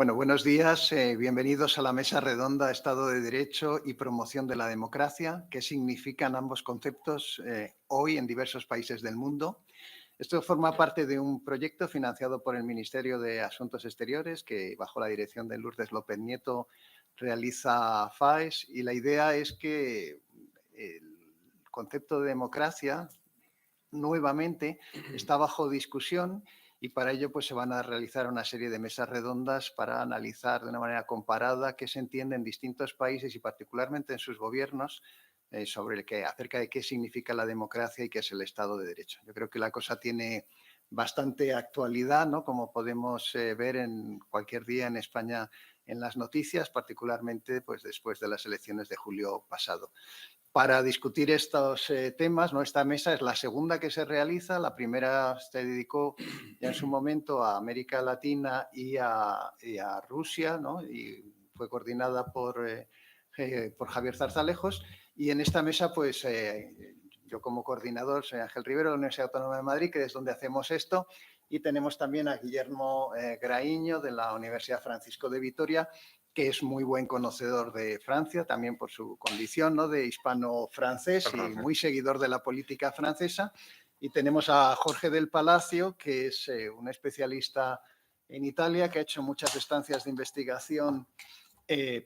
Bueno, buenos días. Bienvenidos a la Mesa Redonda Estado de Derecho y Promoción de la Democracia. ¿Qué significan ambos conceptos hoy en diversos países del mundo? Esto forma parte de un proyecto financiado por el Ministerio de Asuntos Exteriores que, bajo la dirección de Lourdes López Nieto, realiza FAES, y la idea es que el concepto de democracia nuevamente está bajo discusión, y para ello pues, se van a realizar una serie de mesas redondas para analizar de una manera comparada qué se entiende en distintos países y particularmente en sus gobiernos acerca de qué significa la democracia y qué es el Estado de Derecho. Yo creo que la cosa tiene bastante actualidad, ¿no? Como podemos ver en cualquier día en España en las noticias, particularmente pues, después de las elecciones de julio pasado. Para discutir estos temas, ¿no? Esta mesa es la segunda que se realiza. La primera se dedicó ya en su momento a América Latina y a Rusia, ¿no? Y fue coordinada por Javier Zarzalejos. Y en esta mesa, pues yo como coordinador soy Ángel Rivero de la Universidad Autónoma de Madrid, que es donde hacemos esto. Y tenemos también a Guillermo Graíño de la Universidad Francisco de Vitoria, que es muy buen conocedor de Francia, también por su condición, ¿no?, de hispano-francés y muy seguidor de la política francesa. Y tenemos a Jorge del Palacio, que es un especialista en Italia, que ha hecho muchas estancias de investigación,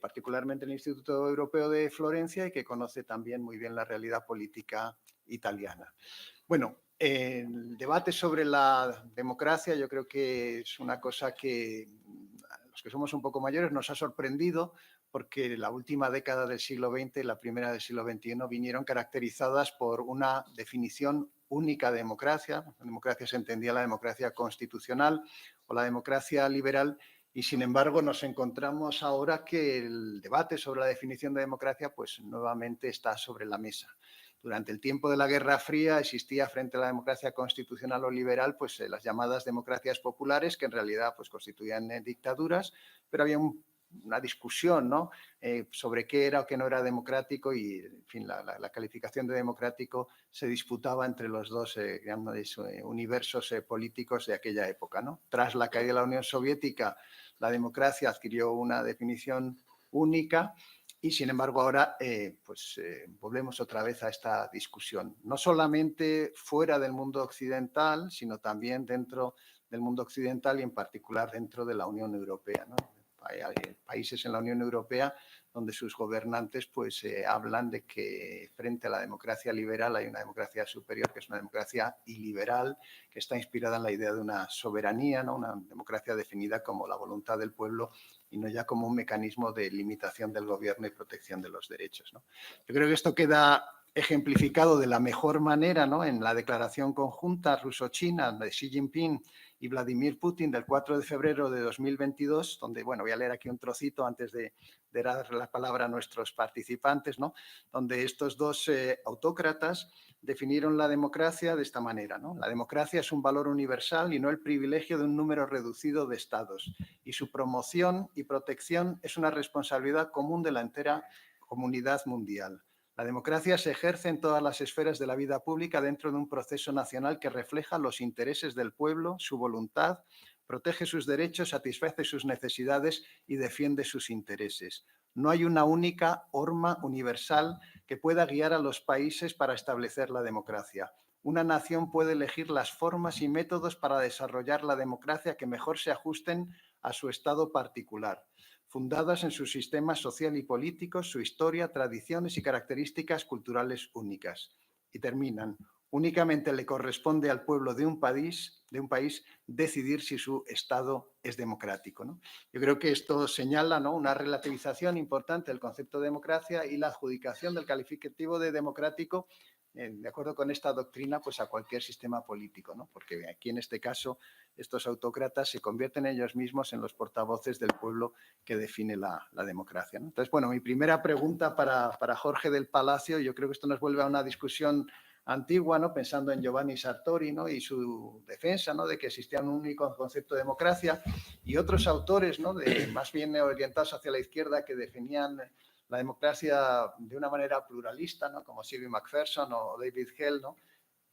particularmente en el Instituto Europeo de Florencia, y que conoce también muy bien la realidad política italiana. Bueno, el debate sobre la democracia yo creo que es una cosa que a los que somos un poco mayores nos ha sorprendido, porque la última década del siglo XX y la primera del siglo XXI vinieron caracterizadas por una definición única de democracia. La democracia se entendía la democracia constitucional o la democracia liberal, y sin embargo nos encontramos ahora que el debate sobre la definición de democracia pues nuevamente está sobre la mesa. Durante el tiempo de la Guerra Fría existía frente a la democracia constitucional o liberal pues las llamadas democracias populares, que en realidad pues constituían dictaduras, pero había una discusión, ¿no?, sobre qué era o qué no era democrático, y en fin, la calificación de democrático se disputaba entre los dos grandes universos políticos de aquella época, ¿no? Tras la caída de la Unión Soviética, la democracia adquirió una definición única. Y, sin embargo, ahora volvemos otra vez a esta discusión, no solamente fuera del mundo occidental, sino también dentro del mundo occidental y, en particular, dentro de la Unión Europea, ¿no? Hay países en la Unión Europea donde sus gobernantes pues, hablan de que frente a la democracia liberal hay una democracia superior, que es una democracia iliberal, que está inspirada en la idea de una soberanía, ¿no?, una democracia definida como la voluntad del pueblo y no ya como un mecanismo de limitación del gobierno y protección de los derechos, ¿no? Yo creo que esto queda ejemplificado de la mejor manera, ¿no?, en la declaración conjunta ruso-china de Xi Jinping y Vladimir Putin del 4 de febrero de 2022, donde, bueno, voy a leer aquí un trocito antes de dar la palabra a nuestros participantes, ¿no?, donde estos dos autócratas definieron la democracia de esta manera, ¿no? La democracia es un valor universal y no el privilegio de un número reducido de estados, y su promoción y protección es una responsabilidad común de la entera comunidad mundial. La democracia se ejerce en todas las esferas de la vida pública dentro de un proceso nacional que refleja los intereses del pueblo, su voluntad, protege sus derechos, satisface sus necesidades y defiende sus intereses. No hay una única norma universal que pueda guiar a los países para establecer la democracia. Una nación puede elegir las formas y métodos para desarrollar la democracia que mejor se ajusten a su estado particular, fundadas en su sistema social y político, su historia, tradiciones y características culturales únicas. Y terminan. Únicamente le corresponde al pueblo de un país decidir si su Estado es democrático, ¿no? Yo creo que esto señala, ¿no?, una relativización importante del concepto de democracia y la adjudicación del calificativo de democrático, de acuerdo con esta doctrina, pues a cualquier sistema político, ¿no? Porque aquí, en este caso, estos autócratas se convierten ellos mismos en los portavoces del pueblo que define la democracia, ¿no? Entonces, bueno, mi primera pregunta para Jorge del Palacio, yo creo que esto nos vuelve a una discusión antigua, ¿no?, pensando en Giovanni Sartori, ¿no?, y su defensa, ¿no?, de que existía un único concepto de democracia, y otros autores, ¿no?, más bien orientados hacia la izquierda, que definían la democracia de una manera pluralista, ¿no?, como Sylvie Macpherson o David Hell, ¿no?,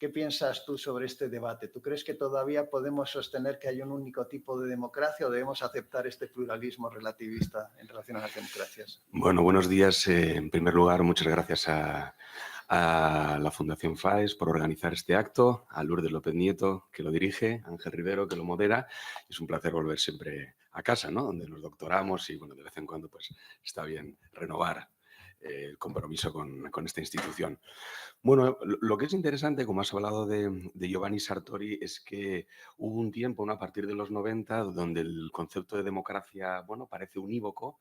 ¿Qué piensas tú sobre este debate? ¿Tú crees que todavía podemos sostener que hay un único tipo de democracia o debemos aceptar este pluralismo relativista en relación a las democracias? Bueno, buenos días. En primer lugar, muchas gracias a la Fundación FAES por organizar este acto, a Lourdes López Nieto, que lo dirige, a Ángel Rivero, que lo modera. Es un placer volver siempre a casa, ¿no? Donde nos doctoramos y, bueno, de vez en cuando pues está bien renovar el compromiso con esta institución. Bueno, lo que es interesante, como has hablado de Giovanni Sartori, es que hubo un tiempo, ¿no?, a partir de los 90, donde el concepto de democracia, bueno, parece unívoco,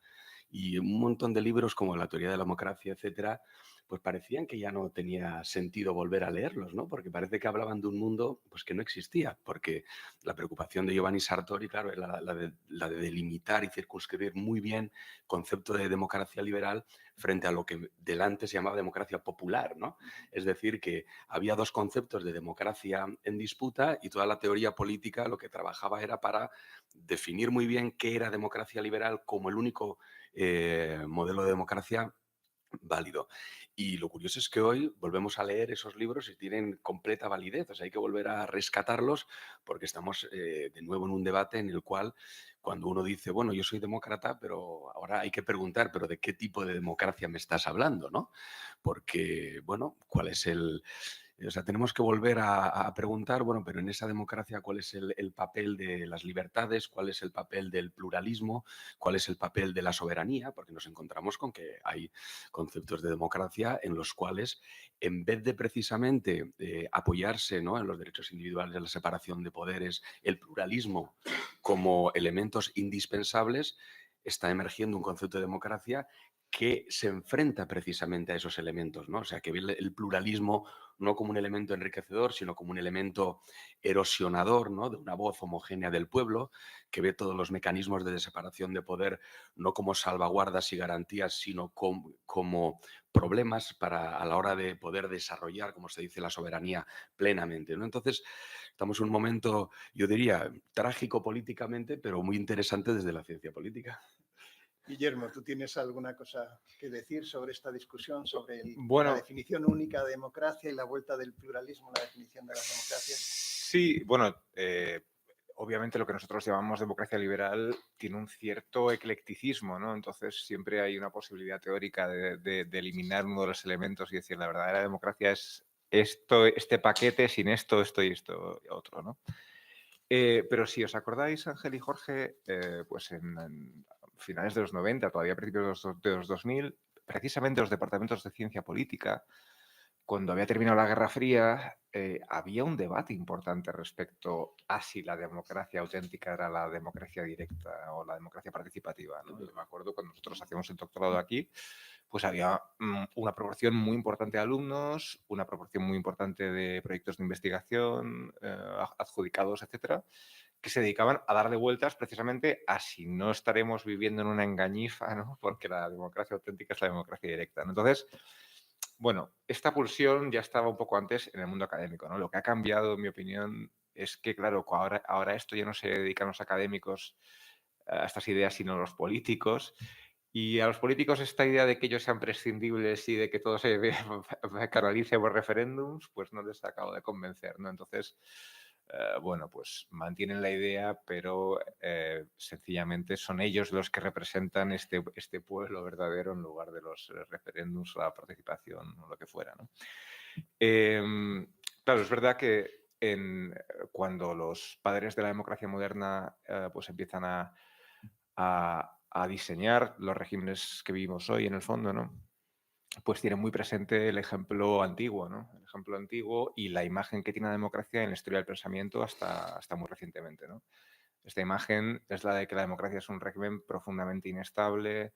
y un montón de libros como La teoría de la democracia, etcétera, pues parecían que ya no tenía sentido volver a leerlos, ¿no? Porque parece que hablaban de un mundo pues, que no existía, porque la preocupación de Giovanni Sartori, claro, era la de delimitar y circunscribir muy bien el concepto de democracia liberal frente a lo que delante se llamaba democracia popular, ¿no? Es decir, que había dos conceptos de democracia en disputa y toda la teoría política lo que trabajaba era para definir muy bien qué era democracia liberal como el único modelo de democracia válido. Y lo curioso es que hoy volvemos a leer esos libros y tienen completa validez. O sea, hay que volver a rescatarlos porque estamos de nuevo en un debate en el cual cuando uno dice, bueno, yo soy demócrata, pero ahora hay que preguntar, pero ¿de qué tipo de democracia me estás hablando, no? Porque, bueno, ¿cuál es el...? O sea, tenemos que volver a preguntar, bueno, pero en esa democracia, ¿cuál es el papel de las libertades? ¿Cuál es el papel del pluralismo? ¿Cuál es el papel de la soberanía? Porque nos encontramos con que hay conceptos de democracia en los cuales, en vez de precisamente apoyarse, ¿no?, en los derechos individuales, en la separación de poderes, el pluralismo como elementos indispensables, está emergiendo un concepto de democracia que se enfrenta precisamente a esos elementos, ¿no? O sea, que ve el pluralismo no como un elemento enriquecedor, sino como un elemento erosionador, ¿no?, de una voz homogénea del pueblo, que ve todos los mecanismos de separación de poder no como salvaguardas y garantías, sino como problemas para, a la hora de poder desarrollar, como se dice, la soberanía plenamente, ¿no? Entonces, estamos en un momento, yo diría, trágico políticamente, pero muy interesante desde la ciencia política. Guillermo, ¿tú tienes alguna cosa que decir sobre esta discusión, sobre la Bueno, definición única de democracia y la vuelta del pluralismo en la definición de las democracias? sí, bueno, obviamente lo que nosotros llamamos democracia liberal tiene un cierto eclecticismo, ¿no? Entonces siempre hay una posibilidad teórica de eliminar uno de los elementos y decir la verdadera democracia es esto, este paquete, sin esto, esto y esto otro, ¿no? Pero si os acordáis, Ángel y Jorge, pues en finales de los 90, todavía a principios de los 2000, precisamente los departamentos de ciencia política, cuando había terminado la Guerra Fría, había un debate importante respecto a si la democracia auténtica era la democracia directa o la democracia participativa, ¿no? Yo me acuerdo cuando nosotros hacíamos el doctorado aquí, pues había una proporción muy importante de alumnos, una proporción muy importante de proyectos de investigación, adjudicados, etcétera, que se dedicaban a darle vueltas precisamente a si no estaremos viviendo en una engañifa, ¿no? Porque la democracia auténtica es la democracia directa, ¿no? Entonces, bueno, esta pulsión ya estaba un poco antes en el mundo académico, ¿no? Lo que ha cambiado, en mi opinión, es que, claro, ahora esto ya no se dedican los académicos a estas ideas, sino los políticos. Y a los políticos esta idea de que ellos sean prescindibles y de que todo se canalice por referéndums, pues no les acabo de convencer, ¿no? Entonces, bueno, pues mantienen la idea, pero sencillamente son ellos los que representan este pueblo verdadero en lugar de los referéndums o la participación o lo que fuera, ¿no? Claro, es verdad que cuando los padres de la democracia moderna pues empiezan a diseñar los regímenes que vivimos hoy, en el fondo, ¿no? Pues tienen muy presente el ejemplo antiguo, ¿no? El ejemplo antiguo y la imagen que tiene la democracia en la historia del pensamiento hasta muy recientemente, ¿no? Esta imagen es la de que la democracia es un régimen profundamente inestable,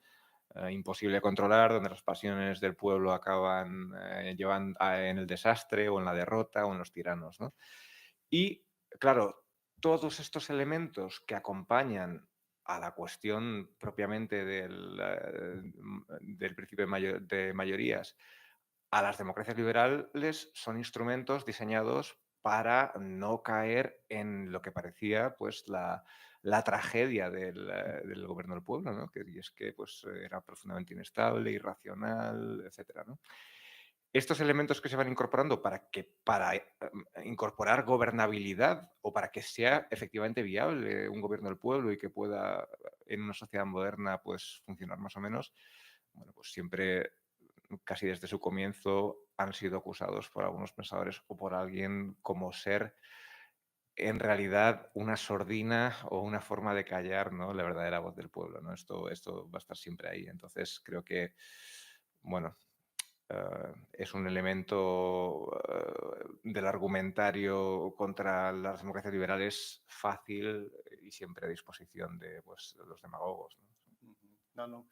imposible de controlar, donde las pasiones del pueblo acaban en el desastre o en la derrota o en los tiranos, ¿no? Y, claro, todos estos elementos que acompañan a la cuestión propiamente del principio de mayorías, a las democracias liberales son instrumentos diseñados para no caer en lo que parecía pues la tragedia del gobierno del pueblo, ¿no? Y es que pues, era profundamente inestable, irracional, etcétera, ¿no? estos elementos que se van incorporando para incorporar gobernabilidad o para que sea efectivamente viable un gobierno del pueblo y que pueda en una sociedad moderna pues funcionar más o menos, bueno, pues siempre, casi desde su comienzo, han sido acusados por algunos pensadores o por alguien como ser en realidad una sordina o una forma de callar, ¿no?, la verdadera voz del pueblo, ¿no? Esto va a estar siempre ahí. Entonces creo que, bueno, es un elemento del argumentario contra las democracias liberales fácil y siempre a disposición de, pues, de los demagogos, ¿no? No, no.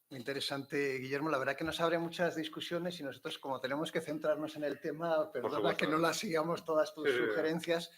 Muy interesante, Guillermo. La verdad que nos abre muchas discusiones y nosotros, como tenemos que centrarnos en el tema, perdona supuesto. que no las sigamos todas tus Sí, sí, sí. sugerencias,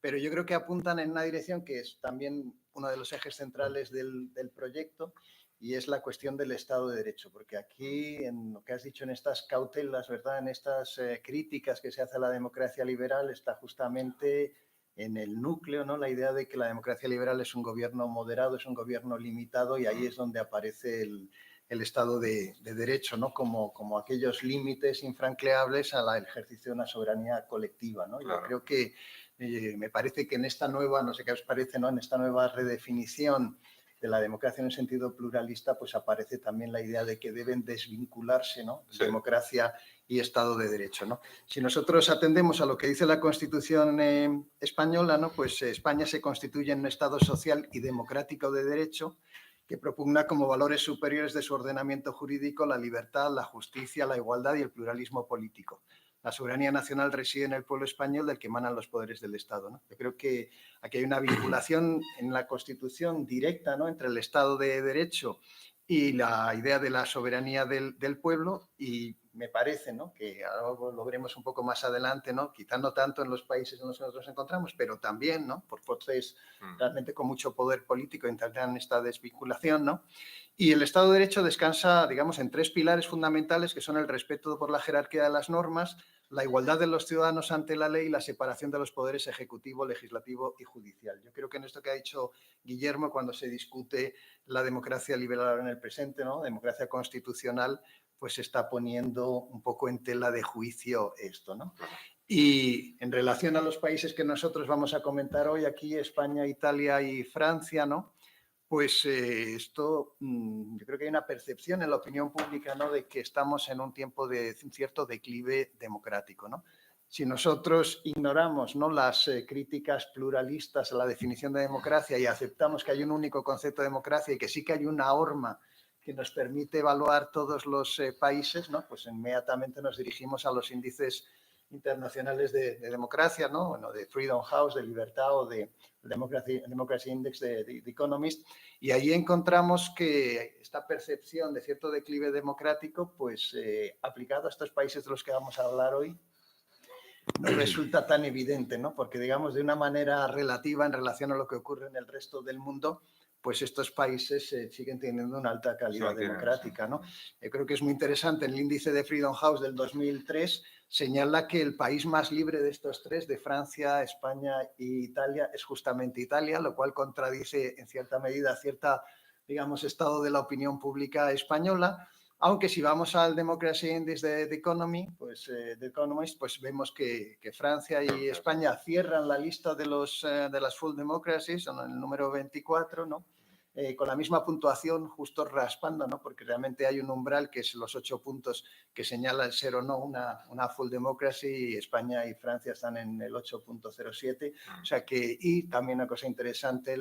pero yo creo que apuntan en una dirección que es también uno de los ejes centrales del proyecto, y es la cuestión del Estado de Derecho, porque aquí, en lo que has dicho, en estas cautelas, ¿verdad?, en estas críticas que se hace a la democracia liberal, está justamente en el núcleo, ¿no?, la idea de que la democracia liberal es un gobierno moderado, es un gobierno limitado, y ahí es donde aparece el Estado de Derecho, ¿no?, como aquellos límites infranqueables al ejercicio de una soberanía colectiva, ¿no? Claro. Yo creo que me parece que en esta nueva, no sé qué os parece, ¿no?, en esta nueva redefinición de la democracia en un sentido pluralista, pues aparece también la idea de que deben desvincularse, ¿no?, Sí. democracia y Estado de Derecho, ¿no? Si nosotros atendemos a lo que dice la Constitución española, ¿no?, pues España se constituye en un Estado social y democrático de derecho que propugna como valores superiores de su ordenamiento jurídico la libertad, la justicia, la igualdad y el pluralismo político. La soberanía nacional reside en el pueblo español, del que emanan los poderes del Estado, ¿no? Yo creo que aquí hay una vinculación en la Constitución directa, ¿no?, entre el Estado de Derecho y la idea de la soberanía del pueblo, y me parece, ¿no?, que ahora lo veremos un poco más adelante, ¿no?, quizá no tanto en los países donde nosotros nos encontramos, pero también, ¿no?, por fuerzas realmente con mucho poder político intentan esta desvinculación, ¿no? Y el Estado de Derecho descansa, digamos, en tres pilares fundamentales, que son el respeto por la jerarquía de las normas, la igualdad de los ciudadanos ante la ley y la separación de los poderes ejecutivo, legislativo y judicial. Yo creo que en esto que ha dicho Guillermo, cuando se discute la democracia liberal en el presente, ¿no?, democracia constitucional, pues se está poniendo un poco en tela de juicio esto, ¿no? Y en relación a los países que nosotros vamos a comentar hoy, aquí España, Italia y Francia, ¿no?, pues esto, yo creo que hay una percepción en la opinión pública, ¿no?, de que estamos en un tiempo de un cierto declive democrático, ¿no? Si nosotros ignoramos, ¿no?, las críticas pluralistas a la definición de democracia y aceptamos que hay un único concepto de democracia y que sí que hay una horma que nos permite evaluar todos los países, ¿no?, pues inmediatamente nos dirigimos a los índices internacionales de democracia, ¿no?, bueno, de Freedom House, de Libertad, o de Democracy Index de Economist, y ahí encontramos que esta percepción de cierto declive democrático, pues aplicado a estos países de los que vamos a hablar hoy, no resulta tan evidente, ¿no?, porque, digamos, de una manera relativa en relación a lo que ocurre en el resto del mundo, pues estos países siguen teniendo una alta calidad democrática, ¿no? Yo creo que es muy interesante. El índice de Freedom House del 2003 señala que el país más libre de estos tres, de Francia, España e Italia, es justamente Italia, lo cual contradice en cierta medida cierta, digamos, estado de la opinión pública española. Aunque si vamos al Democracy Index de Economist, pues vemos que Francia y España cierran la lista de las full democracies, son el número 24, ¿no?, con la misma puntuación, justo raspando, ¿no?, porque realmente hay un umbral que es los 8 puntos que señala el ser o no una full democracy, y España y Francia están en el 8.07. O sea que, y también una cosa interesante,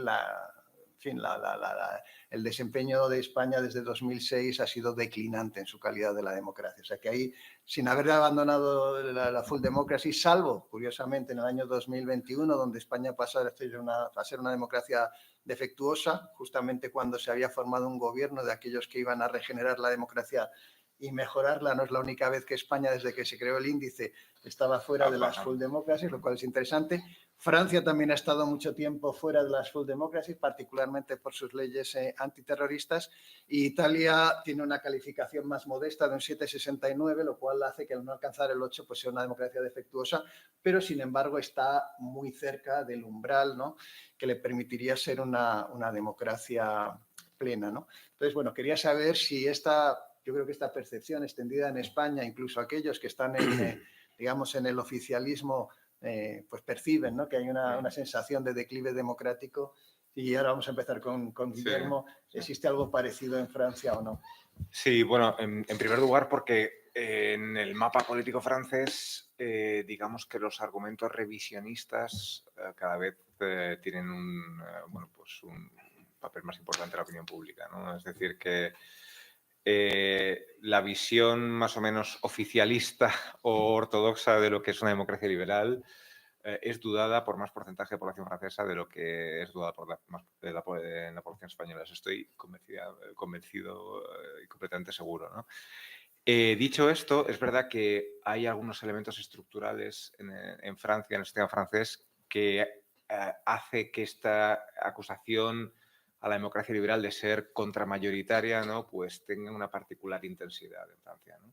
el desempeño de España desde 2006 ha sido declinante en su calidad de la democracia. O sea que ahí, sin haber abandonado la full democracy, salvo, curiosamente, en el año 2021, donde España pasó a ser una democracia defectuosa, justamente cuando se había formado un gobierno de aquellos que iban a regenerar la democracia y mejorarla. No es la única vez que España, desde que se creó el índice, estaba fuera de las full democracies, lo cual es interesante. Francia también ha estado mucho tiempo fuera de las full democracies, particularmente por sus leyes antiterroristas. Y Italia tiene una calificación más modesta de un 7,69, lo cual hace que al no alcanzar el 8 pues sea una democracia defectuosa, pero sin embargo está muy cerca del umbral, ¿no?, que le permitiría ser una democracia plena, ¿no? Entonces, bueno, quería saber si esta yo creo que esta percepción extendida en España, incluso aquellos que están digamos, en el oficialismo, pues perciben, ¿no?, que hay una sensación de declive democrático. Y ahora vamos a empezar con Guillermo. Sí. ¿Existe algo parecido en Francia o no? Sí, bueno, en primer lugar porque en el mapa político francés, digamos que los argumentos revisionistas cada vez tienen un papel más importante en la opinión pública, ¿no? Es decir, que la visión más o menos oficialista o ortodoxa de lo que es una democracia liberal es dudada por más porcentaje de población francesa de lo que es dudada por en la población española. Eso estoy convencido y completamente seguro, ¿no? Dicho esto, es verdad que hay algunos elementos estructurales en Francia, en el sistema francés, que hace que esta acusación a la democracia liberal de ser contramayoritaria, ¿no?, pues tenga una particular intensidad en Francia, ¿no?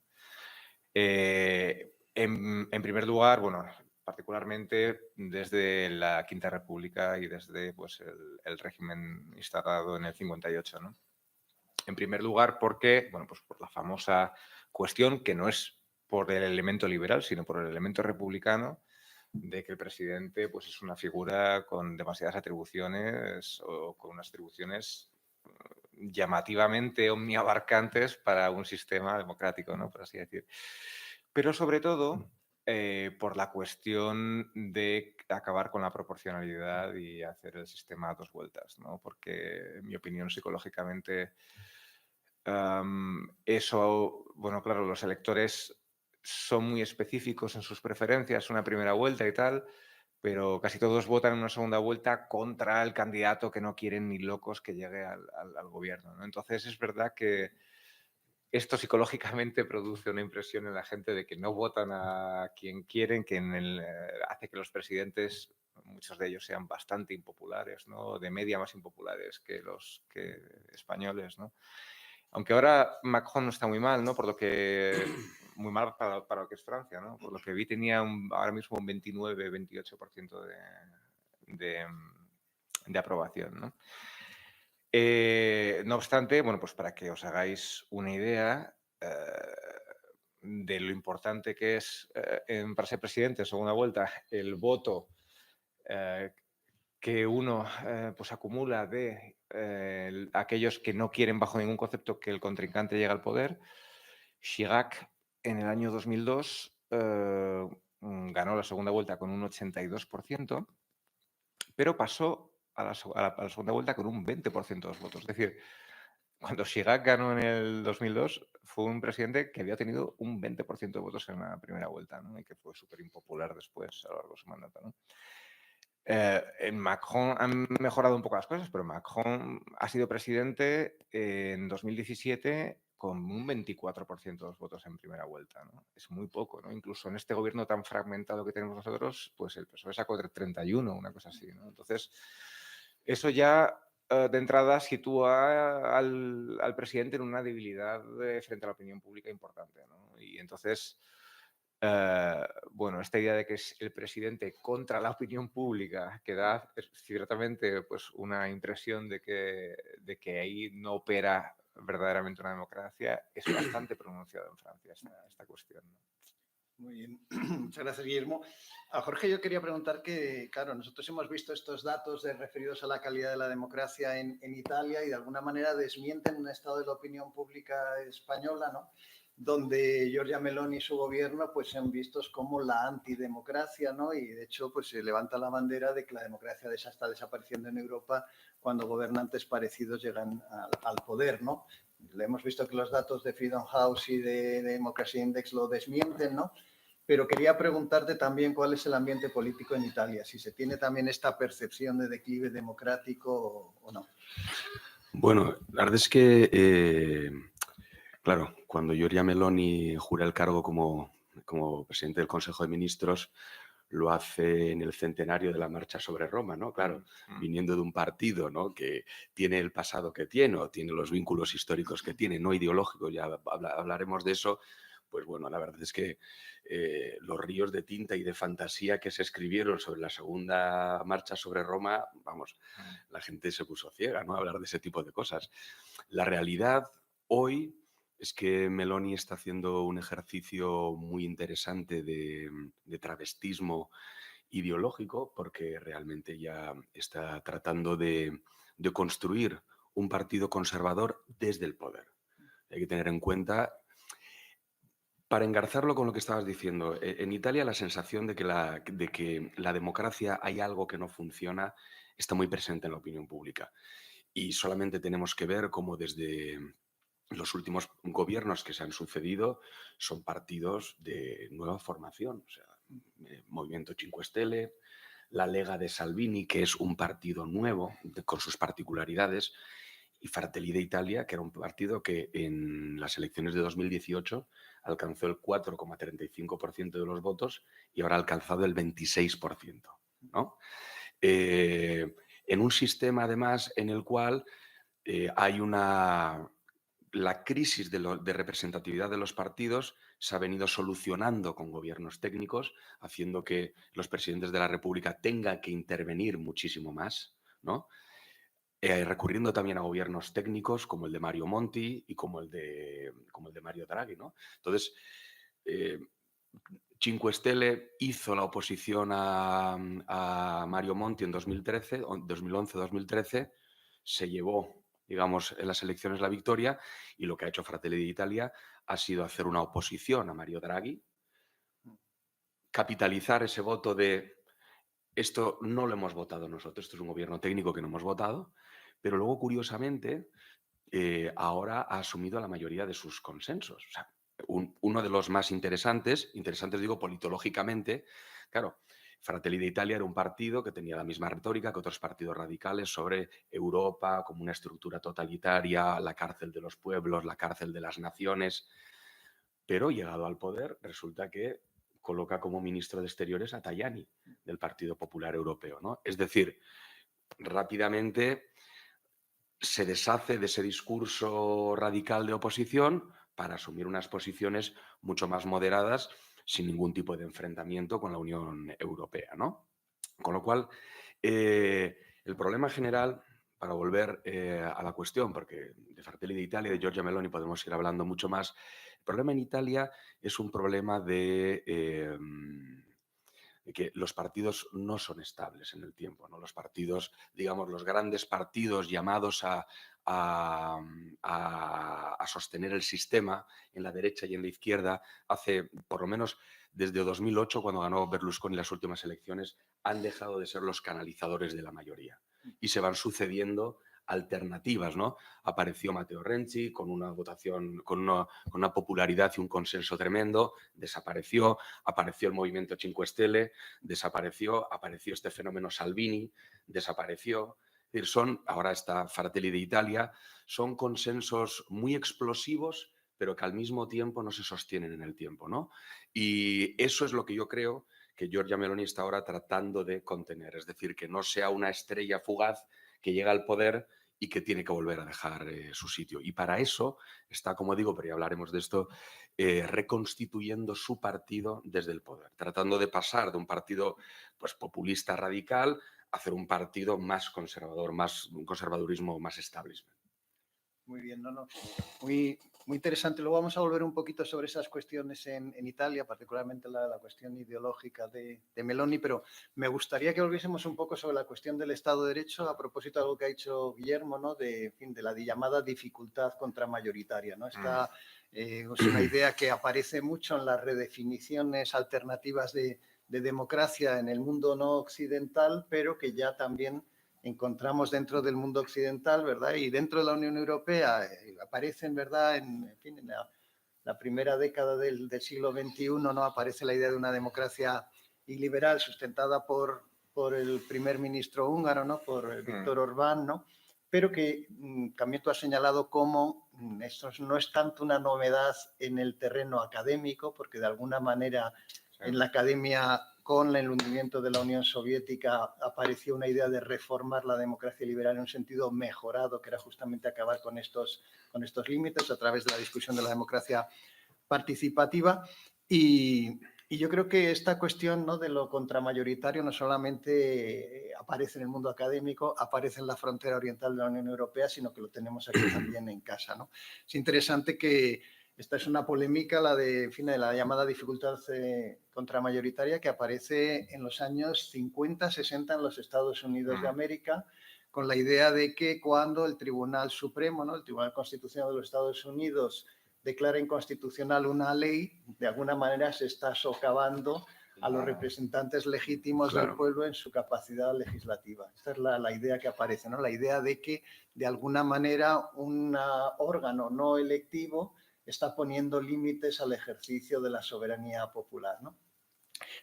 En primer lugar, bueno, particularmente desde la Quinta República y desde pues, el régimen instaurado en el 58, ¿no? En primer lugar, porque, bueno, pues por la famosa cuestión, que no es por el elemento liberal, sino por el elemento republicano, de que el presidente pues, es una figura con demasiadas atribuciones o con unas atribuciones llamativamente omniabarcantes para un sistema democrático, ¿no?, por así decir. Pero sobre todo por la cuestión de acabar con la proporcionalidad y hacer el sistema a dos vueltas, ¿no? Porque, en mi opinión, psicológicamente, eso, bueno, claro, los electores son muy específicos en sus preferencias, una primera vuelta y tal, pero casi todos votan en una segunda vuelta contra el candidato que no quieren ni locos que llegue al gobierno, ¿no? Entonces, es verdad que esto psicológicamente produce una impresión en la gente de que no votan a quien quieren, que hace que los presidentes, muchos de ellos, sean bastante impopulares, ¿no?, de media más impopulares que los españoles, ¿no? Aunque ahora Macron no está muy mal, ¿no?, por lo que muy mal para lo que es Francia, ¿no? Por lo que vi tenía ahora mismo un 29-28% de aprobación, ¿no? No obstante, bueno, pues para que os hagáis una idea de lo importante que es para ser presidente en segunda vuelta el voto que uno pues acumula de aquellos que no quieren bajo ningún concepto que el contrincante llegue al poder. Chirac en el año 2002 ganó la segunda vuelta con un 82%, pero pasó a la segunda vuelta con un 20% de los votos. Es decir, cuando Chirac ganó en el 2002 fue un presidente que había tenido un 20% de votos en la primera vuelta, ¿no?, y que fue súper impopular después a lo largo de su mandato, ¿no? En Macron han mejorado un poco las cosas, pero Macron ha sido presidente en 2017 con un 24% de los votos en primera vuelta, ¿no? Es muy poco, ¿no? Incluso en este gobierno tan fragmentado que tenemos nosotros, pues el PSOE sacó 31, una cosa así, ¿no? Entonces, eso ya de entrada sitúa al presidente en una debilidad frente a la opinión pública importante, ¿no? Y entonces, bueno, esta idea de que es el presidente contra la opinión pública, que da ciertamente pues, una impresión de que ahí no opera verdaderamente una democracia, es bastante pronunciado en Francia esta cuestión, ¿no? Muy bien, muchas gracias, Guillermo. A Jorge yo quería preguntar que, claro, nosotros hemos visto estos datos referidos a la calidad de la democracia en Italia y de alguna manera desmienten un estado de la opinión pública española, ¿no?, donde Giorgia Meloni y su gobierno pues son vistos como la antidemocracia, ¿no? Y de hecho pues se levanta la bandera de que la democracia está desapareciendo en Europa cuando gobernantes parecidos llegan al poder, ¿no? Le hemos visto que los datos de Freedom House y de Democracy Index lo desmienten, ¿no? Pero quería preguntarte también cuál es el ambiente político en Italia, si se tiene también esta percepción de declive democrático o no. Bueno, la verdad es que, claro, cuando Giorgia Meloni jura el cargo como presidente del Consejo de Ministros, lo hace en el centenario de la marcha sobre Roma, ¿no? Claro, viniendo de un partido, ¿no?, que tiene el pasado que tiene o tiene los vínculos históricos que tiene, no ideológicos, ya hablaremos de eso. Pues bueno, la verdad es que los ríos de tinta y de fantasía que se escribieron sobre la segunda marcha sobre Roma, vamos, la gente se puso ciega, ¿no?, a hablar de ese tipo de cosas. La realidad hoy Es que Meloni está haciendo un ejercicio muy interesante de travestismo ideológico, porque realmente ya está tratando de construir un partido conservador desde el poder. Hay que tener en cuenta, para engarzarlo con lo que estabas diciendo, en Italia la sensación de que la democracia hay algo que no funciona está muy presente en la opinión pública. Y solamente tenemos que ver cómo desde los últimos gobiernos que se han sucedido son partidos de nueva formación. O sea, Movimiento 5 Stelle, la Lega de Salvini, que es un partido nuevo con sus particularidades, y Fratelli d'Italia, que era un partido que en las elecciones de 2018 alcanzó el 4,35% de los votos y ahora ha alcanzado el 26%, ¿no? En un sistema, además, en el cual hay la crisis de representatividad de los partidos se ha venido solucionando con gobiernos técnicos, haciendo que los presidentes de la República tengan que intervenir muchísimo más, ¿no? Recurriendo también a gobiernos técnicos como el de Mario Monti y como el de Mario Draghi, ¿no? Entonces, eh, 5 Stelle hizo la oposición a Mario Monti en 2013, 2011-2013, se llevó, digamos, en las elecciones la victoria, y lo que ha hecho Fratelli d'Italia ha sido hacer una oposición a Mario Draghi, capitalizar ese voto de esto no lo hemos votado nosotros, esto es un gobierno técnico que no hemos votado, pero luego, curiosamente, ahora ha asumido la mayoría de sus consensos. O sea, uno de los más interesantes digo politológicamente, claro, Fratelli d'Italia era un partido que tenía la misma retórica que otros partidos radicales sobre Europa como una estructura totalitaria, la cárcel de los pueblos, la cárcel de las naciones, pero llegado al poder resulta que coloca como ministro de Exteriores a Tajani, del Partido Popular Europeo, ¿no? Es decir, rápidamente se deshace de ese discurso radical de oposición para asumir unas posiciones mucho más moderadas sin ningún tipo de enfrentamiento con la Unión Europea, ¿no? Con lo cual, el problema general, para volver a la cuestión, porque de Fratelli d'Italia y de Giorgia Meloni podemos ir hablando mucho más, el problema en Italia es un problema de que los partidos no son estables en el tiempo, ¿no? Los partidos, digamos, los grandes partidos llamados a sostener el sistema en la derecha y en la izquierda, hace por lo menos desde 2008, cuando ganó Berlusconi las últimas elecciones, han dejado de ser los canalizadores de la mayoría y se van sucediendo alternativas, ¿no? Apareció Matteo Renzi con una votación, con una popularidad y un consenso tremendo, desapareció, apareció el Movimiento 5 Stelle, desapareció, apareció este fenómeno Salvini, desapareció. Es decir, ahora está Fratelli d'Italia, son consensos muy explosivos, pero que al mismo tiempo no se sostienen en el tiempo, ¿no? Y eso es lo que yo creo que Giorgia Meloni está ahora tratando de contener, es decir, que no sea una estrella fugaz que llega al poder y que tiene que volver a dejar su sitio. Y para eso está, como digo, pero ya hablaremos de esto, reconstituyendo su partido desde el poder, tratando de pasar de un partido pues, populista radical a hacer un partido más conservador, un conservadurismo más establishment. Muy bien, muy interesante. Luego vamos a volver un poquito sobre esas cuestiones en Italia, particularmente la cuestión ideológica de Meloni, pero me gustaría que volviésemos un poco sobre la cuestión del Estado de Derecho a propósito de algo que ha dicho Guillermo, ¿no? De la llamada dificultad contramayoritaria, ¿no? Esta es una idea que aparece mucho en las redefiniciones alternativas de democracia en el mundo no occidental, pero que ya también encontramos dentro del mundo occidental, ¿verdad? Y dentro de la Unión Europea aparecen, ¿verdad? En la primera década del siglo XXI, ¿no? Aparece la idea de una democracia iliberal sustentada por el primer ministro húngaro, ¿no? Por Víctor Orbán, ¿no? Pero que también tú has señalado cómo esto no es tanto una novedad en el terreno académico, porque de alguna manera en la academia, con el hundimiento de la Unión Soviética, apareció una idea de reformar la democracia liberal en un sentido mejorado, que era justamente acabar con estos límites a través de la discusión de la democracia participativa. Y Y yo creo que esta cuestión, ¿no?, de lo contramayoritario no solamente aparece en el mundo académico, aparece en la frontera oriental de la Unión Europea, sino que lo tenemos aquí también en casa, ¿no? Es interesante que esta es una polémica, la de, en fin, de la llamada dificultad contramayoritaria, que aparece en los años 50, 60 en los Estados Unidos de América, con la idea de que cuando el Tribunal Supremo, ¿no?, el Tribunal Constitucional de los Estados Unidos, declara inconstitucional una ley, de alguna manera se está socavando a los representantes legítimos del pueblo en su capacidad legislativa. Esta es la idea que aparece, ¿no? La idea de que, de alguna manera, un órgano no electivo está poniendo límites al ejercicio de la soberanía popular, ¿no?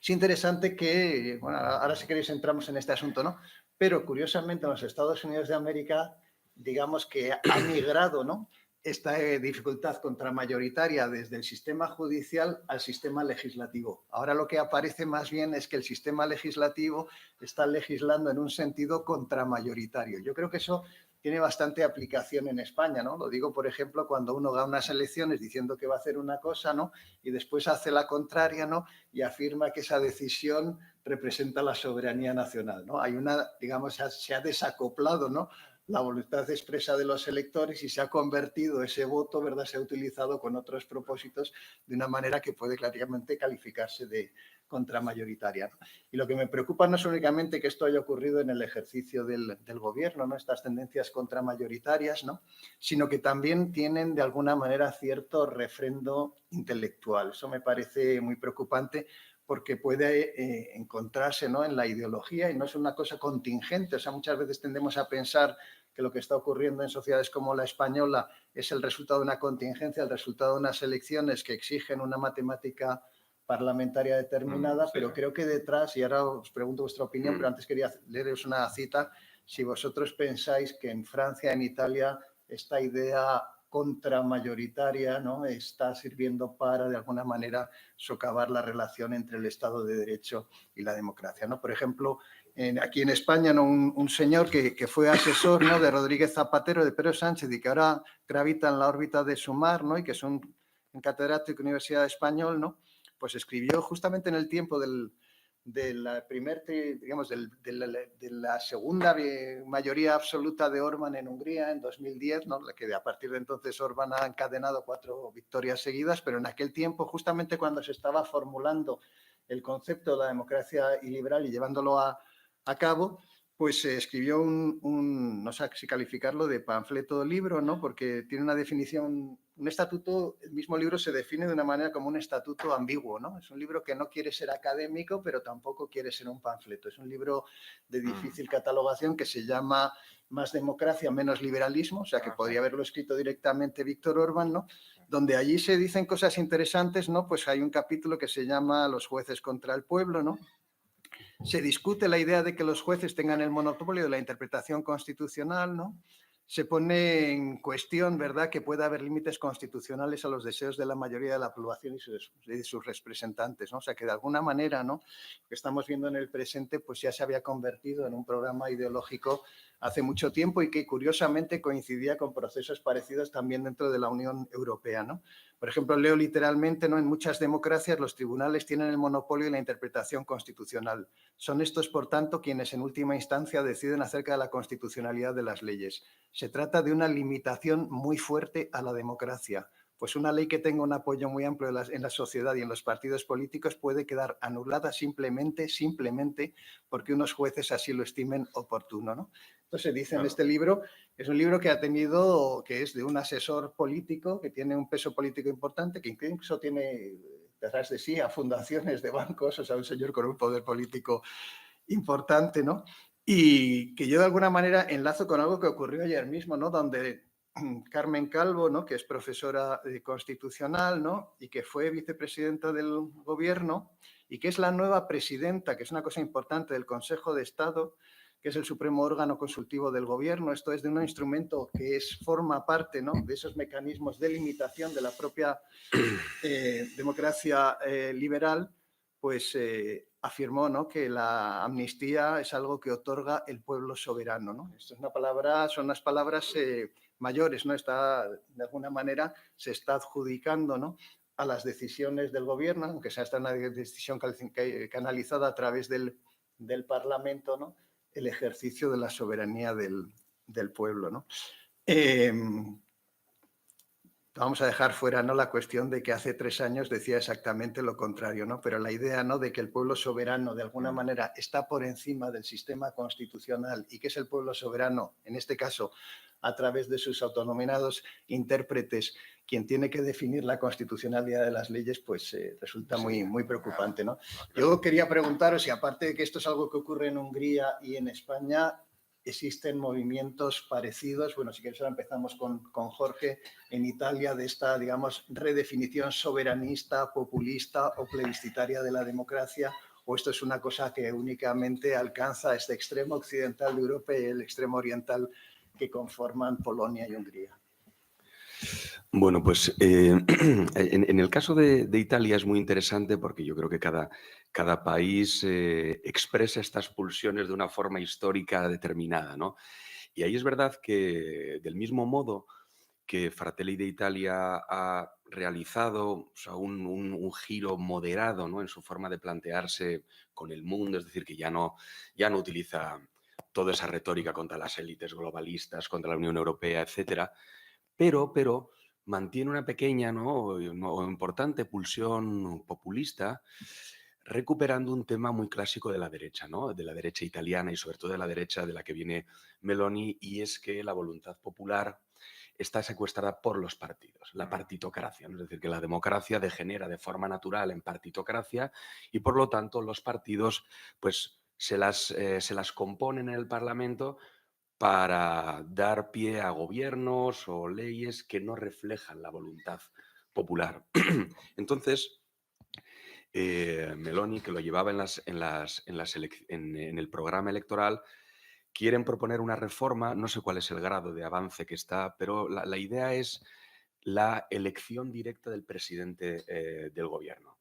Es interesante que, bueno, ahora si queréis entramos en este asunto, ¿no? Pero curiosamente en los Estados Unidos de América, digamos que ha migrado, ¿no?, esta dificultad contramayoritaria desde el sistema judicial al sistema legislativo. Ahora lo que aparece más bien es que el sistema legislativo está legislando en un sentido contramayoritario. Yo creo que eso tiene bastante aplicación en España, ¿no? Lo digo, por ejemplo, cuando uno gana unas elecciones diciendo que va a hacer una cosa, ¿no?, y después hace la contraria, ¿no?, y afirma que esa decisión representa la soberanía nacional, ¿no? Hay una, digamos, se ha desacoplado, ¿no?, la voluntad expresa de los electores y se ha convertido ese voto, ¿verdad?, se ha utilizado con otros propósitos de una manera que puede claramente calificarse de contramayoritaria, ¿no? Y lo que me preocupa no es únicamente que esto haya ocurrido en el ejercicio del gobierno, ¿no?, estas tendencias contramayoritarias, ¿no?, sino que también tienen de alguna manera cierto refrendo intelectual. Eso me parece muy preocupante porque puede encontrarse, ¿no?, en la ideología y no es una cosa contingente. O sea, muchas veces tendemos a pensar que lo que está ocurriendo en sociedades como la española es el resultado de una contingencia, el resultado de unas elecciones que exigen una matemática parlamentaria determinada, pero creo que detrás, y ahora os pregunto vuestra opinión, pero antes quería leeros una cita, si vosotros pensáis que en Francia, en Italia, esta idea contramayoritaria, ¿no?, está sirviendo para, de alguna manera, socavar la relación entre el Estado de Derecho y la democracia, ¿no? Por ejemplo, aquí en España, ¿no?, un señor que fue asesor, ¿no?, de Rodríguez Zapatero, de Pedro Sánchez, y que ahora gravita en la órbita de Sumar, ¿no?, y que es un catedrático de Universidad Español, ¿no?, pues escribió justamente en el tiempo de la segunda mayoría absoluta de Orbán en Hungría en 2010, ¿no?, que a partir de entonces Orbán ha encadenado 4 victorias seguidas, pero en aquel tiempo, justamente cuando se estaba formulando el concepto de la democracia iliberal y llevándolo a cabo, pues se escribió no sé si calificarlo de panfleto o libro, ¿no?, porque tiene una definición, un estatuto, el mismo libro se define de una manera como un estatuto ambiguo, ¿no? Es un libro que no quiere ser académico, pero tampoco quiere ser un panfleto. Es un libro de difícil catalogación que se llama Más democracia, menos liberalismo, o sea, que podría haberlo escrito directamente Víctor Orbán, ¿no?, donde allí se dicen cosas interesantes, ¿no? Pues hay un capítulo que se llama Los jueces contra el pueblo, ¿no? Se discute la idea de que los jueces tengan el monopolio de la interpretación constitucional, ¿no? Se pone en cuestión, ¿verdad?, que pueda haber límites constitucionales a los deseos de la mayoría de la población y sus representantes, ¿no? O sea, que de alguna manera, ¿no?, lo que estamos viendo en el presente, pues ya se había convertido en un programa ideológico hace mucho tiempo y que curiosamente coincidía con procesos parecidos también dentro de la Unión Europea, ¿no? Por ejemplo, leo literalmente, ¿no?, en muchas democracias los tribunales tienen el monopolio de la interpretación constitucional. Son estos, por tanto, quienes en última instancia deciden acerca de la constitucionalidad de las leyes. Se trata de una limitación muy fuerte a la democracia, pues una ley que tenga un apoyo muy amplio en la sociedad y en los partidos políticos puede quedar anulada simplemente porque unos jueces así lo estimen oportuno, ¿no? Entonces dice en este libro, es un libro que es de un asesor político, que tiene un peso político importante, que incluso tiene detrás de sí a fundaciones de bancos, o sea, un señor con un poder político importante, ¿no? Y que yo de alguna manera enlazo con algo que ocurrió ayer mismo, ¿no?, donde Carmen Calvo, ¿no?, que es profesora constitucional, ¿no?, y que fue vicepresidenta del gobierno y que es la nueva presidenta, que es una cosa importante, del Consejo de Estado, que es el supremo órgano consultivo del gobierno. Esto es de un instrumento que forma parte, ¿no?, de esos mecanismos de limitación de la propia democracia liberal, pues afirmó, ¿no?, que la amnistía es algo que otorga el pueblo soberano, ¿no? Esto es son unas palabras mayores, ¿no? De alguna manera se está adjudicando, ¿no?, a las decisiones del gobierno, aunque sea esta una decisión canalizada a través del Parlamento, ¿no? El ejercicio de la soberanía del pueblo, ¿no? Vamos a dejar fuera, ¿no?, la cuestión de que hace 3 años decía exactamente lo contrario, ¿no? Pero la idea, ¿no?, de que el pueblo soberano de alguna manera está por encima del sistema constitucional y que es el pueblo soberano, en este caso, a través de sus autonominados intérpretes, quien tiene que definir la constitucionalidad de las leyes, pues resulta muy preocupante, ¿no? Yo quería preguntaros si, aparte de que esto es algo que ocurre en Hungría y en España, existen movimientos parecidos. Bueno, si queréis ahora empezamos con Jorge, en Italia, de esta, digamos, redefinición soberanista, populista o plebiscitaria de la democracia, o esto es una cosa que únicamente alcanza este extremo occidental de Europa y el extremo oriental que conforman Polonia y Hungría. Bueno, pues en el caso de Italia es muy interesante porque yo creo que cada país expresa estas pulsiones de una forma histórica determinada, ¿no? Y ahí es verdad que, del mismo modo que Fratelli d'Italia ha realizado, o sea, un giro moderado, ¿no?, en su forma de plantearse con el mundo, es decir, que ya no utiliza toda esa retórica contra las élites globalistas, contra la Unión Europea, etcétera, pero mantiene una pequeña, ¿no?, o importante pulsión populista, recuperando un tema muy clásico de la derecha, ¿no?, de la derecha italiana y sobre todo de la derecha de la que viene Meloni, y es que la voluntad popular está secuestrada por los partidos, la partitocracia, ¿no? Es decir, que la democracia degenera de forma natural en partitocracia y, por lo tanto, los partidos pues, se las componen en el Parlamento para dar pie a gobiernos o leyes que no reflejan la voluntad popular. Entonces, Meloni, que lo llevaba en el programa electoral, quieren proponer una reforma, no sé cuál es el grado de avance que está, pero la idea es la elección directa del presidente del gobierno,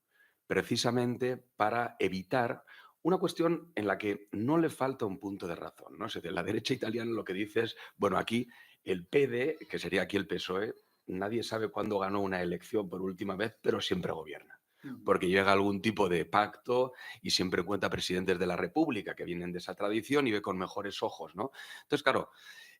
precisamente para evitar una cuestión en la que no le falta un punto de razón, ¿no? Es decir, la derecha italiana lo que dice es, bueno, aquí el PD, que sería aquí el PSOE, nadie sabe cuándo ganó una elección por última vez, pero siempre gobierna. Porque llega algún tipo de pacto y siempre cuenta presidentes de la República que vienen de esa tradición y ve con mejores ojos, ¿no? Entonces, claro,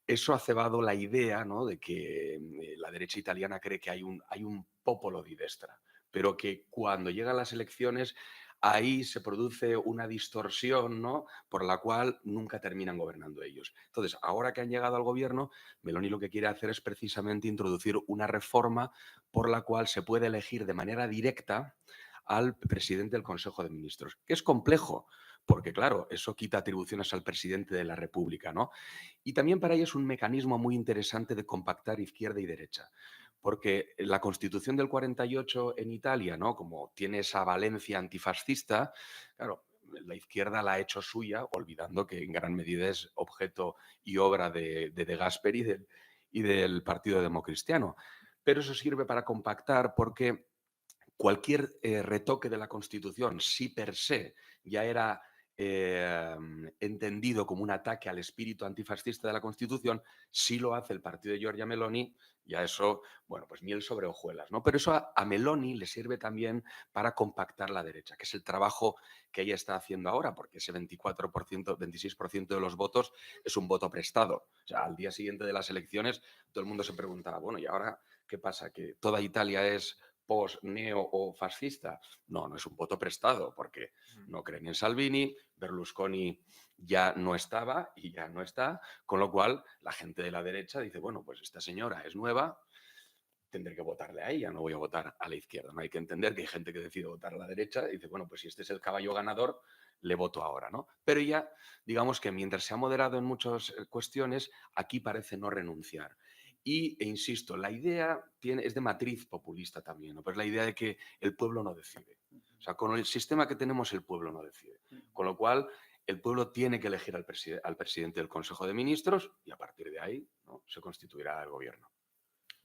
eso ha cebado la idea, ¿no?, de que la derecha italiana cree que hay un popolo di destra, pero que cuando llegan las elecciones ahí se produce una distorsión, ¿no?, por la cual nunca terminan gobernando ellos. Entonces, ahora que han llegado al gobierno, Meloni lo que quiere hacer es precisamente introducir una reforma por la cual se puede elegir de manera directa al presidente del Consejo de Ministros, que es complejo, porque claro, eso quita atribuciones al presidente de la República, ¿no? Y también para ello es un mecanismo muy interesante de compactar izquierda y derecha, porque la Constitución del 48 en Italia, ¿no?, como tiene esa valencia antifascista, claro, la izquierda la ha hecho suya, olvidando que en gran medida es objeto y obra de De Gasperi y del Partido Democristiano. Pero eso sirve para compactar porque cualquier retoque de la Constitución, si per se ya era entendido como un ataque al espíritu antifascista de la Constitución, si lo hace el partido de Giorgia Meloni, ya eso, bueno, pues miel sobre hojuelas, ¿no? Pero eso a Meloni le sirve también para compactar la derecha, que es el trabajo que ella está haciendo ahora, porque ese 24%, 26% de los votos es un voto prestado. O sea, al día siguiente de las elecciones todo el mundo se preguntaba, bueno, ¿y ahora qué pasa? ¿Que toda Italia es post, neo o fascista? No, no es un voto prestado, porque no creen en Salvini, Berlusconi ya no estaba y ya no está, con lo cual la gente de la derecha dice, bueno, pues esta señora es nueva, tendré que votarle a ella, no voy a votar a la izquierda. No hay que entender que hay gente que decide votar a la derecha y dice, bueno, pues si este es el caballo ganador, le voto ahora, ¿no? Pero ya, digamos que mientras se ha moderado en muchas cuestiones, aquí parece no renunciar. E insisto, la idea es de matriz populista también, ¿no? Pero es la idea de que el pueblo no decide. O sea, con el sistema que tenemos, el pueblo no decide. Con lo cual, el pueblo tiene que elegir al presidente del Consejo de Ministros y a partir de ahí, ¿no?, se constituirá el gobierno.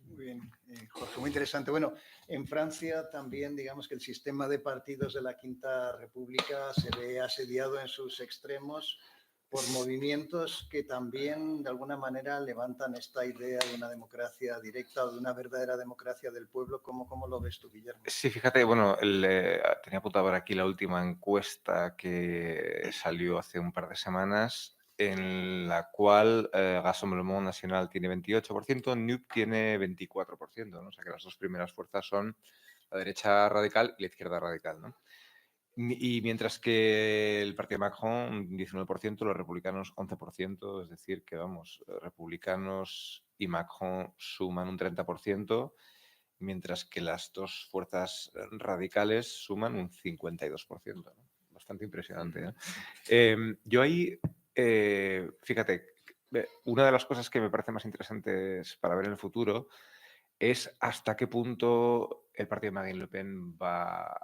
Muy bien, Jorge, muy interesante. Bueno, en Francia también, digamos que el sistema de partidos de la Quinta República se ve asediado en sus extremos por movimientos que también de alguna manera levantan esta idea de una democracia directa o de una verdadera democracia del pueblo. ¿Cómo lo ves tú, Guillermo? Sí, fíjate, bueno, tenía apuntado por aquí la última encuesta que salió hace un par de semanas, en la cual Rassemblement National tiene 28%, NUP tiene 24%, ¿no? O sea que las dos primeras fuerzas son la derecha radical y la izquierda radical, ¿no? Y mientras que el partido Macron, un 19%, los republicanos 11%, es decir, que vamos, republicanos y Macron suman un 30%, mientras que las dos fuerzas radicales suman un 52%, ¿no? Bastante impresionante, ¿no? Yo ahí, fíjate, una de las cosas que me parece más interesantes para ver en el futuro es hasta qué punto el partido de Marine Le Pen va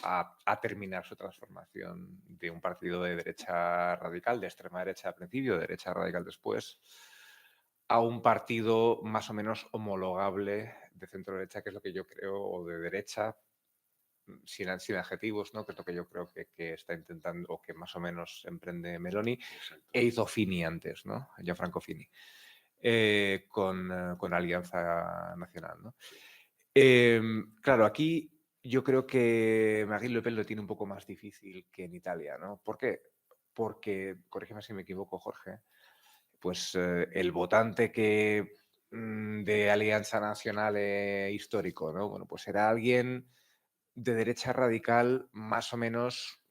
a terminar su transformación de un partido de derecha radical, de extrema derecha al principio, de derecha radical después, a un partido más o menos homologable de centro derecha, que es lo que yo creo, o de derecha, sin adjetivos, ¿no? Que es lo que yo creo que está intentando, o que más o menos emprende Meloni, Exacto. e hizo Fini antes, ¿no? Gianfranco Fini, con Alianza Nacional, ¿no? Claro, aquí yo creo que Marine Le Pen lo tiene un poco más difícil que en Italia, ¿no? ¿Por qué? Porque, corrígeme si me equivoco, Jorge, pues el votante de Alianza Nacional histórico, ¿no? Bueno, pues era alguien de derecha radical más o menos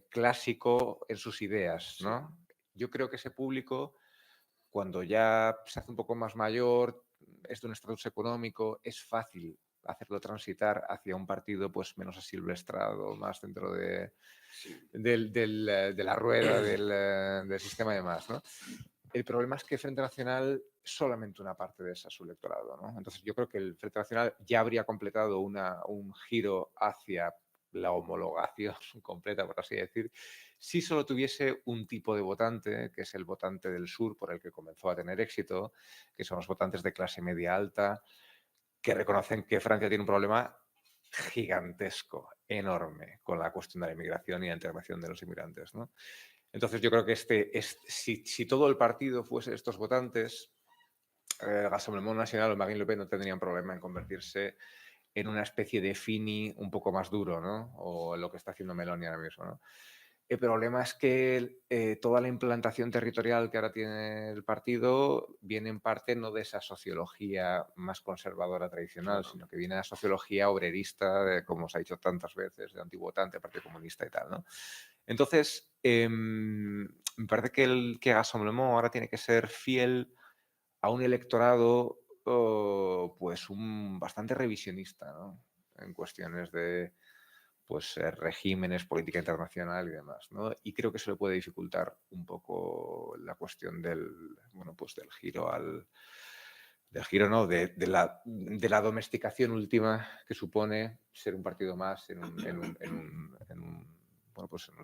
clásico en sus ideas, ¿no? Sí. Yo creo que ese público, cuando ya se hace un poco más mayor, es de un estatus económico, es fácil hacerlo transitar hacia un partido pues menos asilvestrado, más dentro de la rueda del sistema y demás, ¿no? El problema es que Frente Nacional solamente una parte de ese es su electorado, ¿no? Entonces yo creo que el Frente Nacional ya habría completado un giro hacia la homologación completa, por así decir, si solo tuviese un tipo de votante, que es el votante del sur, por el que comenzó a tener éxito, que son los votantes de clase media alta, que reconocen que Francia tiene un problema gigantesco, enorme, con la cuestión de la inmigración y la integración de los inmigrantes, ¿no? Entonces yo creo que si todo el partido fuese estos votantes, Rassemblement Nacional o Marine Le Pen no tendrían problema en convertirse en una especie de Fini un poco más duro, ¿no? O lo que está haciendo Meloni ahora mismo, ¿no? El problema es que toda la implantación territorial que ahora tiene el partido viene en parte no de esa sociología más conservadora tradicional, claro, sino que viene de la sociología obrerista, como os ha dicho tantas veces, de antivotante, Partido Comunista y tal, ¿no? Entonces, me parece que Rassemblement ahora tiene que ser fiel a un electorado pues bastante revisionista, ¿no? En cuestiones de pues regímenes, política internacional y demás, ¿no? Y creo que se le puede dificultar un poco la cuestión pues del giro no, de la domesticación última que supone ser un partido más en un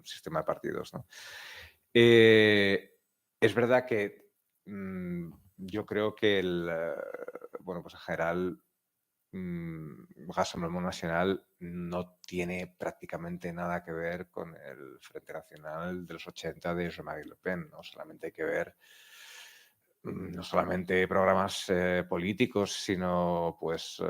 sistema de partidos, ¿no? Es verdad que yo creo que pues en general Rassemblement Nacional no tiene prácticamente nada que ver con el Frente Nacional de los 80 de Jean-Marie Le Pen, ¿no? Solamente hay que ver no solamente programas políticos, sino pues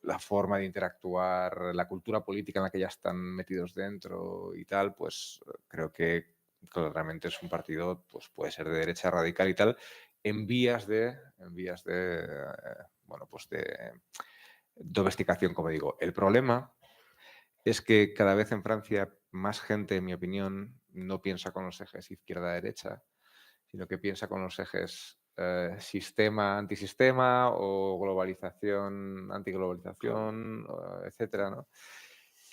la forma de interactuar, la cultura política en la que ya están metidos dentro y tal, pues creo que realmente es un partido, pues puede ser de derecha radical y tal, en vías de domesticación, como digo. El problema es que cada vez en Francia más gente, en mi opinión, no piensa con los ejes izquierda-derecha, sino que piensa con los ejes sistema, antisistema o globalización, antiglobalización, etcétera, ¿no?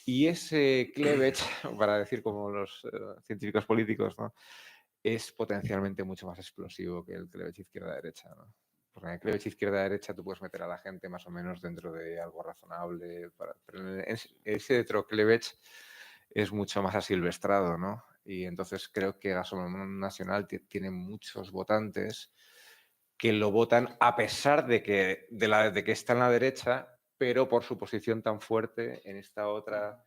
Y ese cleavage, para decir como los científicos políticos, ¿no?, es potencialmente mucho más explosivo que el cleavage izquierda-derecha, ¿no? Porque en el cleavage izquierda-derecha tú puedes meter a la gente más o menos dentro de algo razonable, pero ese otro cleavage es mucho más asilvestrado, ¿no? Y entonces creo que Rassemblement Nacional tiene muchos votantes que lo votan a pesar de que está en la derecha, pero por su posición tan fuerte en esta otra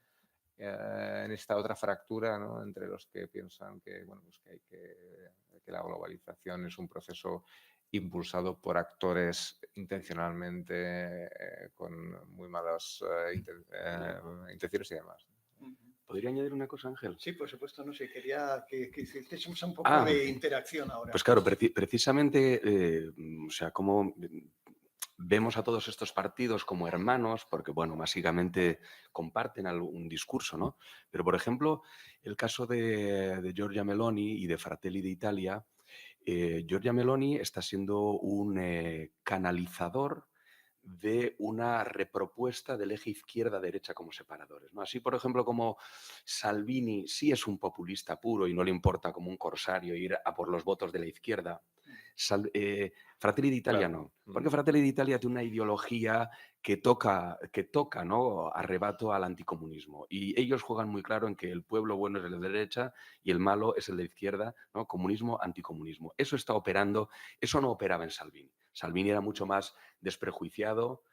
en esta otra fractura, ¿no? Entre los que piensan que, bueno, pues que la globalización es un proceso impulsado por actores intencionalmente con muy malas intenciones y demás. ¿Podría añadir una cosa, Ángel? Sí, por supuesto, no sé, quería que hiciésemos un poco de interacción ahora. Pues claro, precisamente, o sea, como vemos a todos estos partidos como hermanos, porque, bueno, básicamente comparten un discurso, ¿no? Pero, por ejemplo, el caso de Giorgia Meloni y de Fratelli d'Italia, Giorgia Meloni está siendo un canalizador de una repropuesta del eje izquierda-derecha como separadores, ¿no? Así, por ejemplo, como Salvini sí es un populista puro y no le importa como un corsario ir a por los votos de la izquierda, Fratelli d'Italia Claro. no. Porque Fratelli d'Italia tiene una ideología que toca, ¿no? Arrebato al anticomunismo. Y ellos juegan muy claro en que el pueblo bueno es el de derecha y el malo es el de izquierda, ¿no? Comunismo, anticomunismo. Eso está operando, eso no operaba en Salvini. Salvini era mucho más desprejuiciado,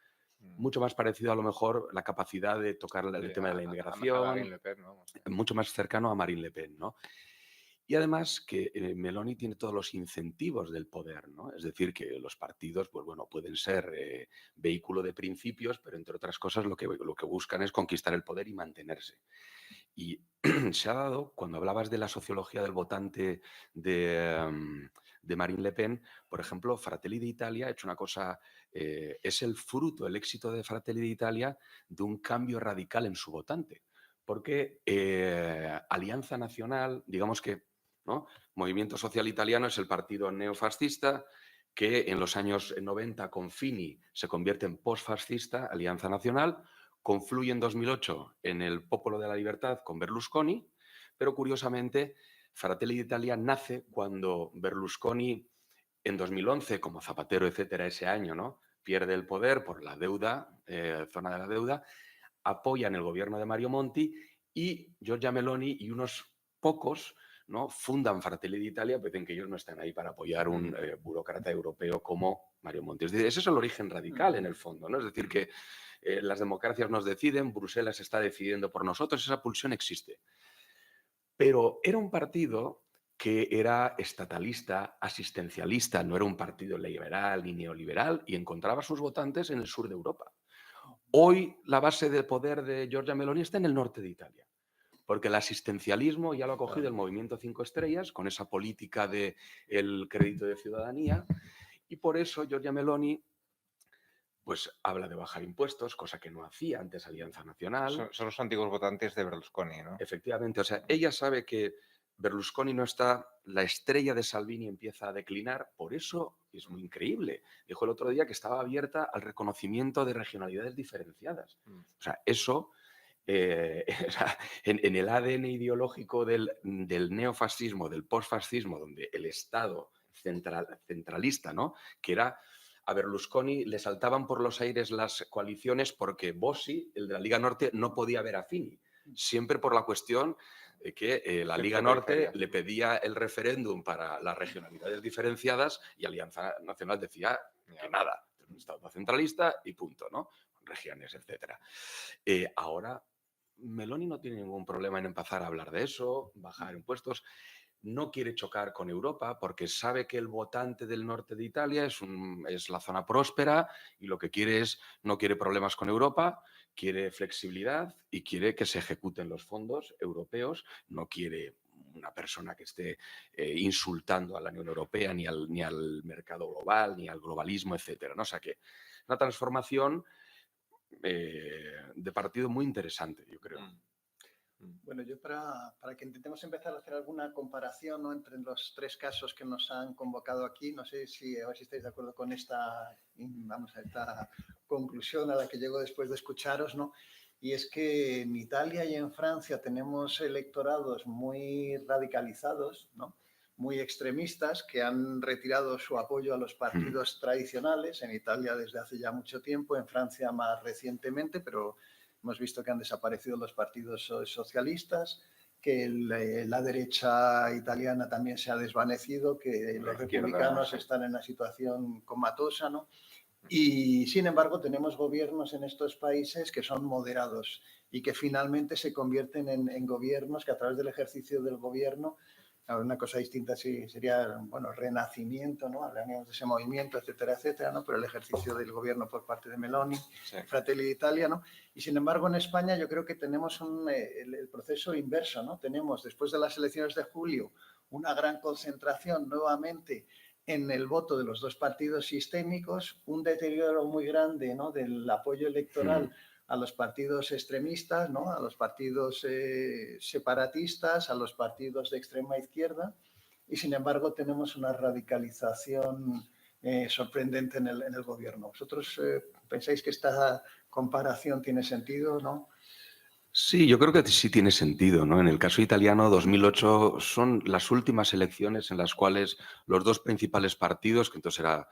mucho más parecido a lo mejor la capacidad de tocar el tema de la inmigración, A Marine Le Pen, ¿no? mucho más cercano a Marine Le Pen, ¿no? Y además que Meloni tiene todos los incentivos del poder, ¿no? Es decir, que los partidos, pues bueno, pueden ser vehículo de principios, pero entre otras cosas lo que buscan es conquistar el poder y mantenerse. Y se ha dado, cuando hablabas de la sociología del votante de Marine Le Pen, por ejemplo, Fratelli d'Italia ha hecho una cosa, es el fruto, el éxito de Fratelli d'Italia de un cambio radical en su votante. Porque Alianza Nacional, digamos que, ¿no? Movimiento Social Italiano es el partido neofascista que en los años 90 con Fini se convierte en postfascista, Alianza Nacional, confluye en 2008 en el Popolo della Libertad con Berlusconi, pero curiosamente Fratelli d'Italia nace cuando Berlusconi en 2011, como Zapatero, etcétera, ese año, ¿no? Pierde el poder por la deuda, zona de la deuda, apoyan el gobierno de Mario Monti y Giorgia Meloni y unos pocos, ¿no? Fundan Fratelli d'Italia, pero dicen que ellos no están ahí para apoyar un burócrata europeo como Mario Monti. Es decir, ese es el origen radical en el fondo, ¿no? Es decir, que las democracias nos deciden, Bruselas está decidiendo por nosotros, esa pulsión existe. Pero era un partido que era estatalista, asistencialista, no era un partido liberal ni neoliberal y encontraba sus votantes en el sur de Europa. Hoy la base de poder de Giorgia Meloni está en el norte de Italia, porque el asistencialismo ya lo ha cogido el movimiento 5 estrellas con esa política del crédito de ciudadanía y por eso Giorgia Meloni pues habla de bajar impuestos, cosa que no hacía antes Alianza Nacional. Son los antiguos votantes de Berlusconi, ¿no? Efectivamente, o sea, ella sabe que Berlusconi no está, la estrella de Salvini empieza a declinar, por eso es muy increíble. Dijo el otro día que estaba abierta al reconocimiento de regionalidades diferenciadas. O sea, eso, o sea, en el ADN ideológico del neofascismo, del postfascismo, donde el Estado centralista, ¿no? Que era... A Berlusconi le saltaban por los aires las coaliciones porque Bossi, el de la Liga Norte, no podía ver a Fini. Siempre por la cuestión de que la Liga Norte le pedía el referéndum para las regionalidades diferenciadas y Alianza Nacional decía que nada, un Estado centralista y punto, ¿no? Regiones, etcétera. Ahora Meloni no tiene ningún problema en empezar a hablar de eso, bajar impuestos. No quiere chocar con Europa porque sabe que el votante del norte de Italia es la zona próspera y lo que quiere es, no quiere problemas con Europa, quiere flexibilidad y quiere que se ejecuten los fondos europeos, no quiere una persona que esté insultando a la Unión Europea ni al mercado global, ni al globalismo, etcétera, ¿no? O sea que una transformación de partido muy interesante, yo creo. Bueno, yo para que intentemos empezar a hacer alguna comparación, ¿no? Entre los tres casos que nos han convocado aquí, no sé a ver si estáis de acuerdo con esta conclusión a la que llego después de escucharos, ¿no? Y es que en Italia y en Francia tenemos electorados muy radicalizados, ¿no? Muy extremistas, que han retirado su apoyo a los partidos tradicionales, en Italia desde hace ya mucho tiempo, en Francia más recientemente, pero hemos visto que han desaparecido los partidos socialistas, que la derecha italiana también se ha desvanecido, que los republicanos están en una situación comatosa, ¿no? Y, sin embargo, tenemos gobiernos en estos países que son moderados y que finalmente se convierten en gobiernos que a través del ejercicio del gobierno, una cosa distinta sí, sería, bueno, renacimiento, ¿no? Hablaríamos de ese movimiento, etcétera, etcétera, ¿no? Pero el ejercicio del gobierno por parte de Meloni, sí. Fratelli d'Italia, ¿no? Y, sin embargo, en España yo creo que tenemos el proceso inverso, ¿no? Tenemos, después de las elecciones de julio, una gran concentración nuevamente en el voto de los dos partidos sistémicos, un deterioro muy grande, ¿no?, del apoyo electoral a los partidos extremistas, ¿no?, a los partidos separatistas, a los partidos de extrema izquierda, y sin embargo tenemos una radicalización sorprendente en el gobierno. ¿Vosotros pensáis que esta comparación tiene sentido, no? Sí, yo creo que sí tiene sentido, ¿no? En el caso italiano, 2008 son las últimas elecciones en las cuales los dos principales partidos, que entonces era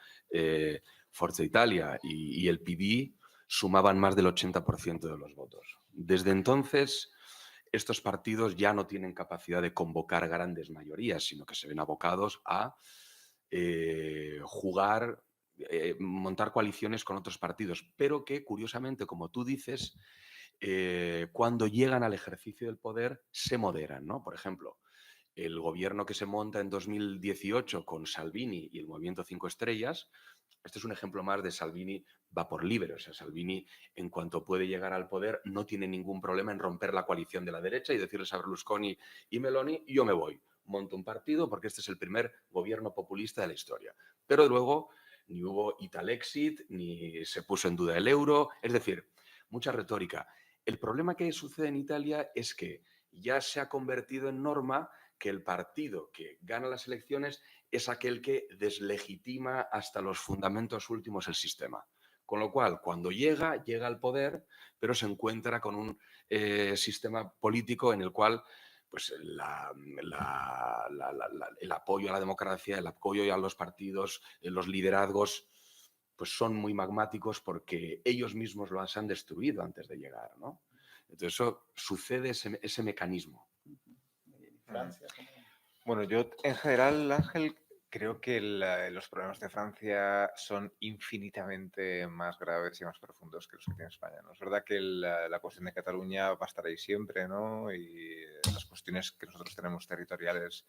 Forza Italia y el PD, sumaban más del 80% de los votos. Desde entonces, estos partidos ya no tienen capacidad de convocar grandes mayorías, sino que se ven abocados a jugar, montar coaliciones con otros partidos, pero que, curiosamente, como tú dices, cuando llegan al ejercicio del poder se moderan, ¿no? Por ejemplo, el gobierno que se monta en 2018 con Salvini y el Movimiento 5 Estrellas, este es un ejemplo más de Salvini va por libre. O sea, Salvini, en cuanto puede llegar al poder, no tiene ningún problema en romper la coalición de la derecha y decirles a Berlusconi y Meloni, yo me voy, monto un partido porque este es el primer gobierno populista de la historia. Pero luego ni hubo Italexit, ni se puso en duda el euro, es decir, mucha retórica. El problema que sucede en Italia es que ya se ha convertido en norma que el partido que gana las elecciones es aquel que deslegitima hasta los fundamentos últimos el sistema. Con lo cual, cuando llega al poder, pero se encuentra con un sistema político en el cual pues, el apoyo a la democracia, el apoyo a los partidos, los liderazgos, pues son muy magmáticos porque ellos mismos los han destruido antes de llegar, ¿no? Entonces, eso sucede ese mecanismo. Francia. Bueno, yo en general, Ángel, creo que los problemas de Francia son infinitamente más graves y más profundos que los que tiene España, ¿no? Es verdad que la cuestión de Cataluña va a estar ahí siempre, ¿no? Y las cuestiones que nosotros tenemos territoriales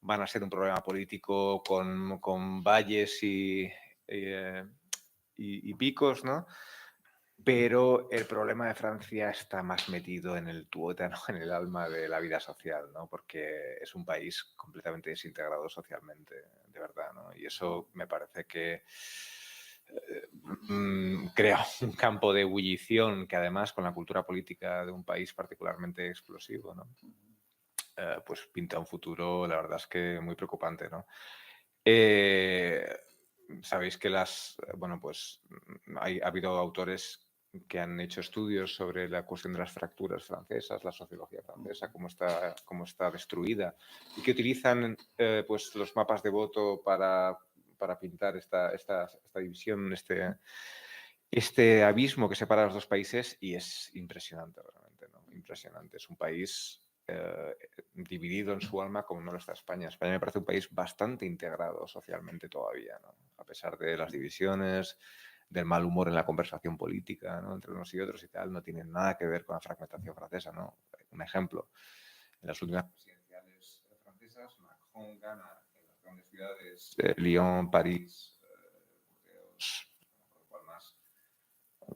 van a ser un problema político con valles y picos, ¿no? Pero el problema de Francia está más metido en el tuétano, en el alma de la vida social, ¿no? Porque es un país completamente desintegrado socialmente, de verdad, ¿no? Y eso me parece que crea un campo de ebullición que además con la cultura política de un país particularmente explosivo, ¿no? Pues pinta un futuro, la verdad es que muy preocupante, ¿no? Sabéis que pues ha habido autores que han hecho estudios sobre la cuestión de las fracturas francesas, la sociología francesa, cómo está destruida, y que utilizan pues los mapas de voto para pintar esta división, este abismo que separa los dos países, y es impresionante realmente, ¿no? Impresionante. Es un país dividido en su alma como no lo está España. España me parece un país bastante integrado socialmente todavía, ¿no? A pesar de las divisiones, del mal humor en la conversación política, ¿no? Entre unos y otros y tal, no tiene nada que ver con la fragmentación francesa, ¿no? Un ejemplo, en las últimas presidenciales francesas, Macron gana en las grandes ciudades de Lyon, París, Burdeos,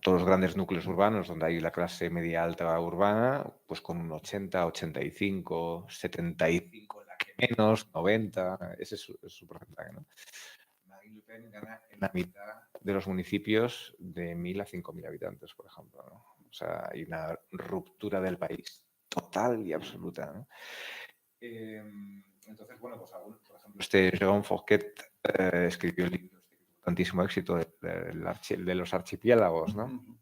todos los grandes núcleos urbanos donde hay la clase media alta urbana, pues con un 80, 85, 75 en la que menos, 90, ese es su porcentaje, ¿no? Marine Le Pen gana en la mitad de los municipios de 1.000 a 5.000 habitantes, por ejemplo, ¿no? O sea, hay una ruptura del país total y absoluta, ¿no? Entonces, bueno, pues por ejemplo, Jérôme Fourquet escribió el libro tantísimo éxito de los archipiélagos, ¿no?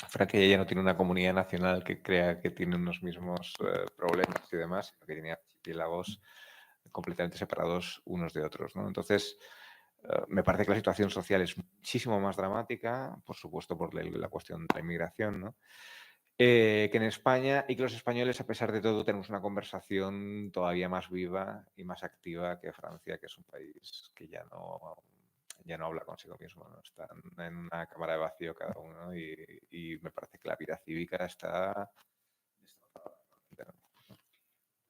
Francia ya no tiene una comunidad nacional que crea que tiene unos mismos problemas y demás, sino que tiene archipiélagos completamente separados unos de otros, ¿no? Entonces, me parece que la situación social es muchísimo más dramática, por supuesto por la cuestión de la inmigración, ¿no? Que en España, y que los españoles, a pesar de todo, tenemos una conversación todavía más viva y más activa que Francia, que es un país que ya no ya no habla consigo mismo, ¿no? Están en una cámara de vacío cada uno, ¿no? Y me parece que la vida cívica está...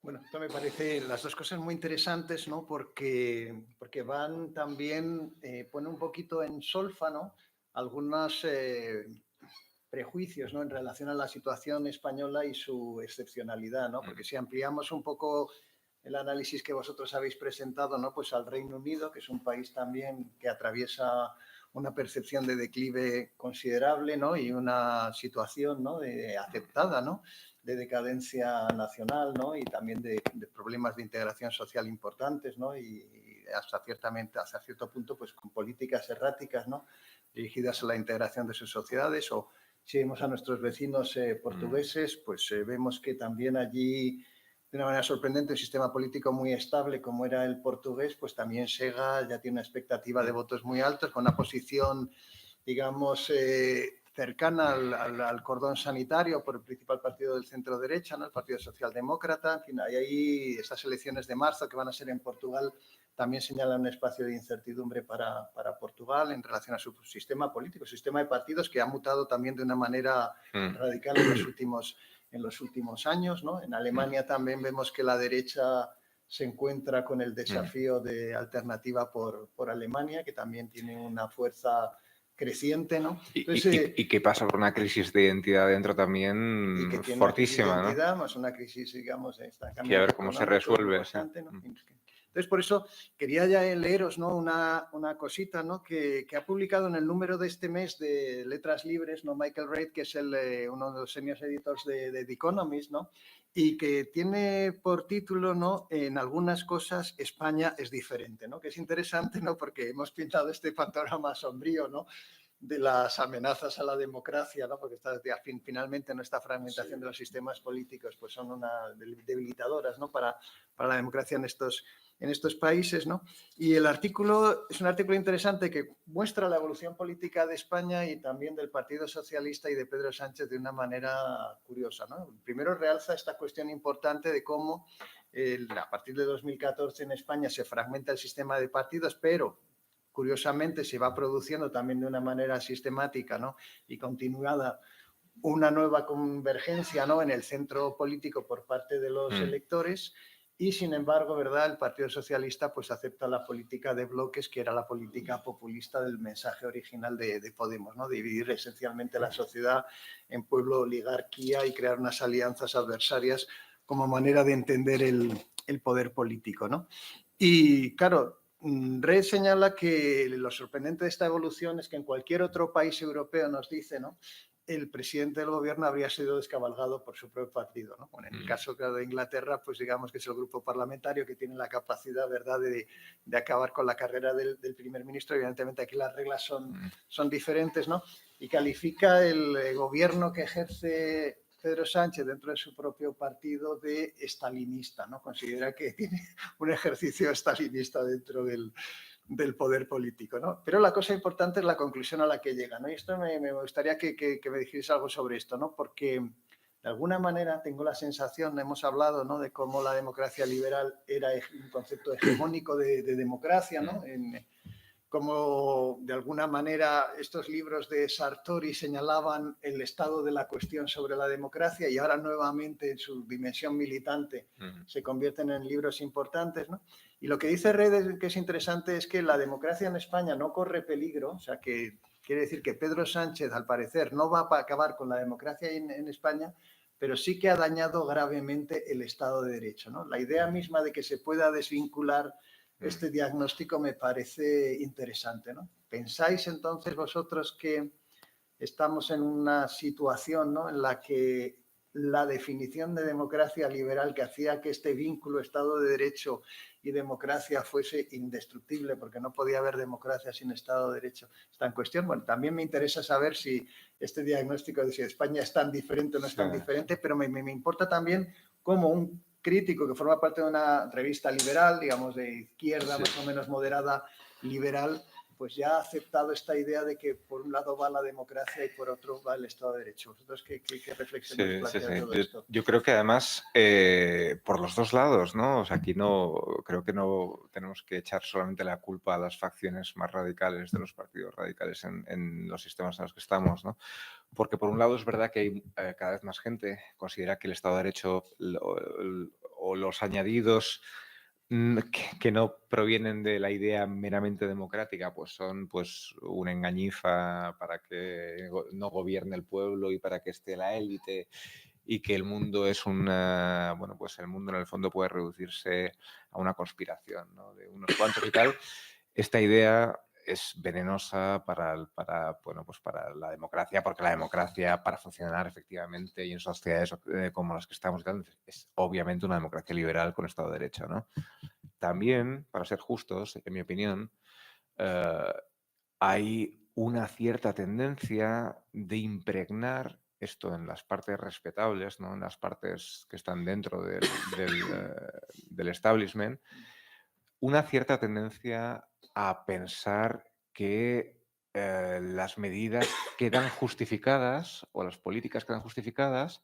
Bueno, esto me parece las dos cosas muy interesantes, ¿no? Porque van también, pone un poquito en solfa, ¿no? Algunos prejuicios, ¿no? En relación a la situación española y su excepcionalidad, ¿no? Porque si ampliamos un poco el análisis que vosotros habéis presentado, ¿no? Pues al Reino Unido, que es un país también que atraviesa una percepción de declive considerable, ¿no? Y una situación, ¿no? Aceptada, ¿no? De decadencia nacional, ¿no? Y también de problemas de integración social importantes, ¿no? Y hasta cierto punto, pues con políticas erráticas, ¿no? Dirigidas a la integración de sus sociedades. O si vemos a nuestros vecinos portugueses, pues vemos que también allí, de una manera sorprendente, un sistema político muy estable como era el portugués, pues también Sega ya tiene una expectativa de votos muy altos, con una posición, digamos, cercana al cordón sanitario por el principal partido del centro derecha, ¿no? El Partido Socialdemócrata. En fin, hay ahí estas elecciones de marzo que van a ser en Portugal también señalan un espacio de incertidumbre para Portugal en relación a su sistema político, su sistema de partidos que ha mutado también de una manera radical en los últimos años, ¿no? En Alemania también vemos que la derecha se encuentra con el desafío de Alternativa por Alemania, que también tiene una fuerza creciente, ¿no? Entonces, y que pasa por una crisis de identidad dentro también y que tiene fortísima, una crisis de identidad, ¿no? más una crisis, digamos, de Que a ver cómo se resuelve. Importante, ¿no? Entonces, por eso quería ya leeros, ¿no? una cosita, ¿no? Que ha publicado en el número de este mes de Letras Libres, ¿no? Michael Reid, que es uno de los senior editors de The Economist, ¿no? Y que tiene por título, ¿no? En algunas cosas España es diferente, ¿no? Que es interesante, ¿no? Porque hemos pintado este panorama sombrío, ¿no? De las amenazas a la democracia, ¿no? Porque finalmente nuestra fragmentación de los sistemas políticos pues son debilitadoras, ¿no? para la democracia en estos países, ¿no? Y el artículo es un artículo interesante que muestra la evolución política de España y también del Partido Socialista y de Pedro Sánchez de una manera curiosa, ¿no? Primero realza esta cuestión importante de cómo a partir de 2014 en España se fragmenta el sistema de partidos, pero curiosamente se va produciendo también de una manera sistemática, ¿no? Y continuada una nueva convergencia, ¿no? En el centro político por parte de los electores y, sin embargo, ¿verdad? El Partido Socialista pues acepta la política de bloques, que era la política populista del mensaje original de Podemos, ¿no? Dividir esencialmente la sociedad en pueblo, oligarquía y crear unas alianzas adversarias como manera de entender el poder político, ¿no? Y, claro, Red señala que lo sorprendente de esta evolución es que en cualquier otro país europeo, nos dice, ¿no? El presidente del gobierno habría sido descabalgado por su propio partido, ¿no? Bueno, en el caso de Inglaterra, pues digamos que es el grupo parlamentario que tiene la capacidad, ¿verdad?, de acabar con la carrera del primer ministro. Evidentemente aquí las reglas son diferentes, ¿no? Y califica el gobierno que ejerce Pedro Sánchez dentro de su propio partido de estalinista, ¿no? Considera que tiene un ejercicio estalinista dentro del poder político, ¿no? Pero la cosa importante es la conclusión a la que llega, ¿no? Y esto me gustaría que me dijerais algo sobre esto, ¿no? Porque de alguna manera tengo la sensación, hemos hablado, ¿no? De cómo la democracia liberal era un concepto hegemónico de democracia, ¿no? Como de alguna manera estos libros de Sartori señalaban el estado de la cuestión sobre la democracia y ahora nuevamente en su dimensión militante se convierten en libros importantes, ¿no? Y lo que dice Red, que es interesante, es que la democracia en España no corre peligro, o sea que quiere decir que Pedro Sánchez, al parecer, no va a acabar con la democracia en España, pero sí que ha dañado gravemente el Estado de Derecho, ¿no? La idea misma de que se pueda desvincular este diagnóstico me parece interesante, ¿no? ¿Pensáis entonces vosotros que estamos en una situación, ¿no?, en la que la definición de democracia liberal que hacía que este vínculo Estado de Derecho y democracia fuese indestructible, porque no podía haber democracia sin Estado de Derecho, está en cuestión? Bueno, también me interesa saber si este diagnóstico de si España es tan diferente o no es tan diferente, pero me importa también cómo un crítico que forma parte de una revista liberal, digamos de izquierda, más o menos moderada, liberal, pues ya ha aceptado esta idea de que por un lado va la democracia y por otro va el Estado de Derecho. ¿Vosotros qué reflexión nos plantea todo esto? Yo creo que además por los dos lados, ¿no? O sea, aquí creo que no tenemos que echar solamente la culpa a las facciones más radicales de los partidos radicales en los sistemas en los que estamos, ¿no? Porque por un lado es verdad que hay cada vez más gente considera que el Estado de Derecho o los añadidos que no provienen de la idea meramente democrática, pues son pues una engañifa para que no gobierne el pueblo y para que esté la élite, y que el mundo es bueno, pues el mundo en el fondo puede reducirse a una conspiración, ¿no? De unos cuantos y tal. Esta idea es venenosa bueno, pues para la democracia, porque la democracia, para funcionar efectivamente y en sociedades como las que estamos, es obviamente una democracia liberal con Estado de Derecho, ¿no? También, para ser justos, en mi opinión, hay una cierta tendencia de impregnar esto en las partes respetables, ¿no? En las partes que están dentro del establishment, una cierta tendencia a pensar que las medidas quedan justificadas o las políticas quedan justificadas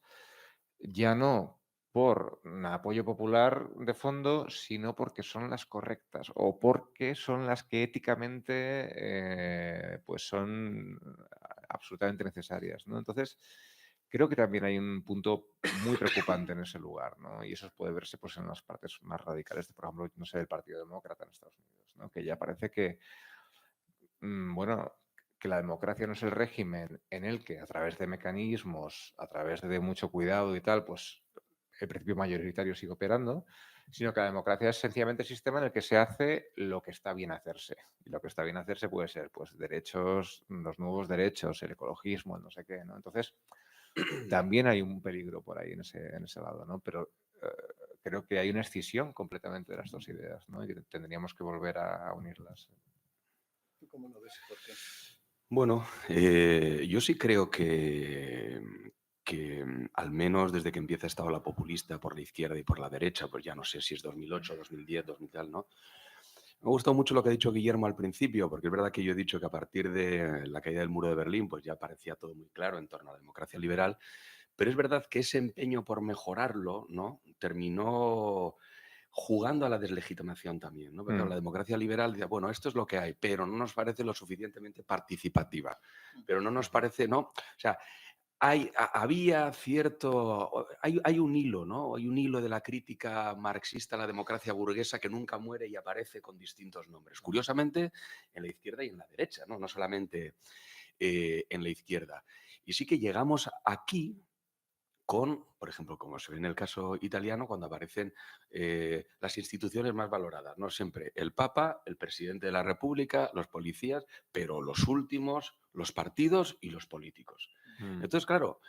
ya no por un apoyo popular de fondo, sino porque son las correctas o porque son las que éticamente pues son absolutamente necesarias, ¿no? Entonces, creo que también hay un punto muy preocupante en ese lugar, ¿no? Y eso puede verse pues, en las partes más radicales, por ejemplo, no sé, del Partido Demócrata en Estados Unidos, ¿no? Que ya parece que, bueno, que la democracia no es el régimen en el que a través de mecanismos, a través de mucho cuidado y tal, pues el principio mayoritario sigue operando, sino que la democracia es sencillamente el sistema en el que se hace lo que está bien hacerse. Y lo que está bien hacerse puede ser, pues, derechos, los nuevos derechos, el ecologismo, el no sé qué, ¿no? Entonces, también hay un peligro por ahí en ese lado, ¿no? Pero creo que hay una escisión completamente de las dos ideas, ¿no? Y que tendríamos que volver a unirlas. ¿Tú cómo lo ves? ¿Por qué? Bueno, yo sí creo que al menos desde que empieza esta ola populista por la izquierda y por la derecha, pues ya no sé si es 2008, 2010, 2000 tal, ¿no? Me ha gustado mucho lo que ha dicho Guillermo al principio, porque es verdad que yo he dicho que a partir de la caída del muro de Berlín, pues ya parecía todo muy claro en torno a la democracia liberal, pero es verdad que ese empeño por mejorarlo, ¿no? Terminó jugando a la deslegitimación también, ¿no? Porque claro, la democracia liberal dice, bueno, esto es lo que hay, pero no nos parece lo suficientemente participativa, pero no nos parece, ¿no? O sea, había cierto, hay un hilo, ¿no? Hay un hilo de la crítica marxista a la democracia burguesa que nunca muere y aparece con distintos nombres. Curiosamente, en la izquierda y en la derecha, ¿no? No solamente en la izquierda. Y sí que llegamos aquí con, por ejemplo, como se ve en el caso italiano, cuando aparecen las instituciones más valoradas, no siempre el Papa, el presidente de la República, los policías, pero los últimos, los partidos y los políticos. Entonces, claro,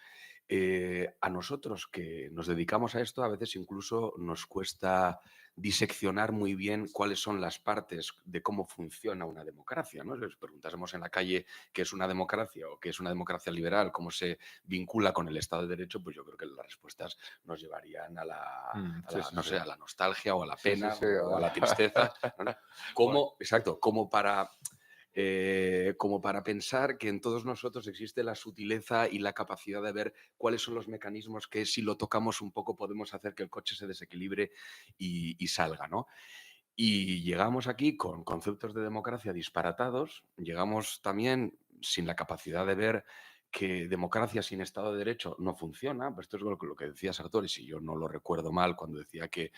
a nosotros que nos dedicamos a esto, a veces incluso nos cuesta diseccionar muy bien cuáles son las partes de cómo funciona una democracia, ¿no? Si nos preguntásemos en la calle qué es una democracia o qué es una democracia liberal, cómo se vincula con el Estado de Derecho, pues yo creo que las respuestas nos llevarían a la nostalgia o a la pena o a la tristeza. ¿No? Exacto, como para pensar que en todos nosotros existe la sutileza y la capacidad de ver cuáles son los mecanismos que si lo tocamos un poco podemos hacer que el coche se desequilibre y salga, ¿no? Y llegamos aquí con conceptos de democracia disparatados, llegamos también sin la capacidad de ver que democracia sin Estado de Derecho no funciona. Pues esto es lo que decía Sartori, si yo no lo recuerdo mal, cuando decía que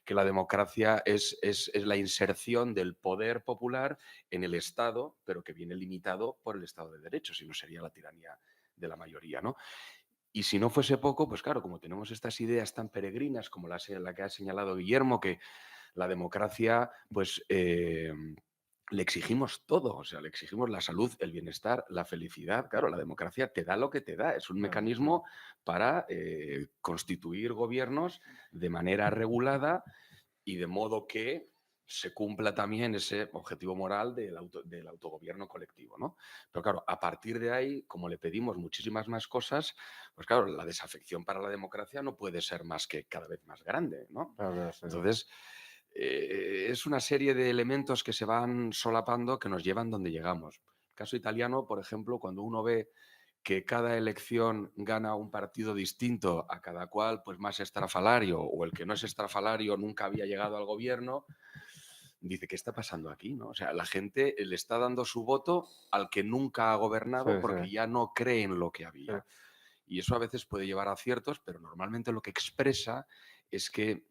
la democracia es la inserción del poder popular en el Estado, pero que viene limitado por el Estado de Derecho, si no sería la tiranía de la mayoría, ¿no? Y si no fuese poco, pues claro, como tenemos estas ideas tan peregrinas como la que ha señalado Guillermo, que la democracia, pues le exigimos todo, o sea, le exigimos la salud, el bienestar, la felicidad. Claro, la democracia te da lo que te da, es un mecanismo para constituir gobiernos de manera regulada y de modo que se cumpla también ese objetivo moral del autogobierno colectivo, ¿no? Pero claro, a partir de ahí, como le pedimos muchísimas más cosas, pues claro, la desafección para la democracia no puede ser más que cada vez más grande, ¿no? Claro, sí. Entonces, es una serie de elementos que se van solapando que nos llevan donde llegamos. El caso italiano, por ejemplo, cuando uno ve que cada elección gana un partido distinto, a cada cual pues más estrafalario, o el que no es estrafalario nunca había llegado al gobierno, dice, ¿qué está pasando aquí? ¿No? O sea, la gente le está dando su voto al que nunca ha gobernado Sí, porque sí. ya no cree en lo que había. Y eso a veces puede llevar a aciertos, pero normalmente lo que expresa es que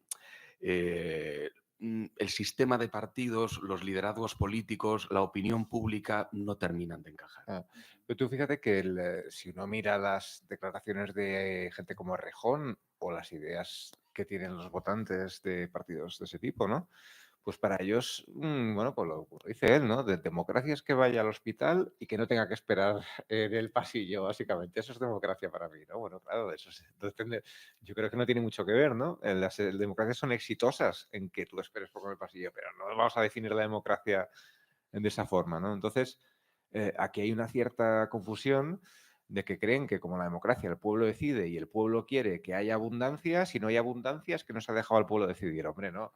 el sistema de partidos, los liderazgos políticos, la opinión pública no terminan de encajar. Pero tú fíjate que si uno mira las declaraciones de gente como Errejón o las ideas que tienen los votantes de partidos de ese tipo, ¿no? Pues para ellos, bueno, pues lo dice él, ¿no? De democracia es que vaya al hospital y que no tenga que esperar en el pasillo, básicamente. Eso es democracia para mí, ¿no? Bueno, claro, de eso depende. Yo creo que no tiene mucho que ver, ¿no? Las democracias son exitosas en que tú esperes poco en el pasillo, pero no vamos a definir la democracia de esa forma, ¿no? Entonces, aquí hay una cierta confusión de que creen que como la democracia el pueblo decide y el pueblo quiere que haya abundancia, si no hay abundancia es que no se ha dejado al pueblo decidir. Hombre, no.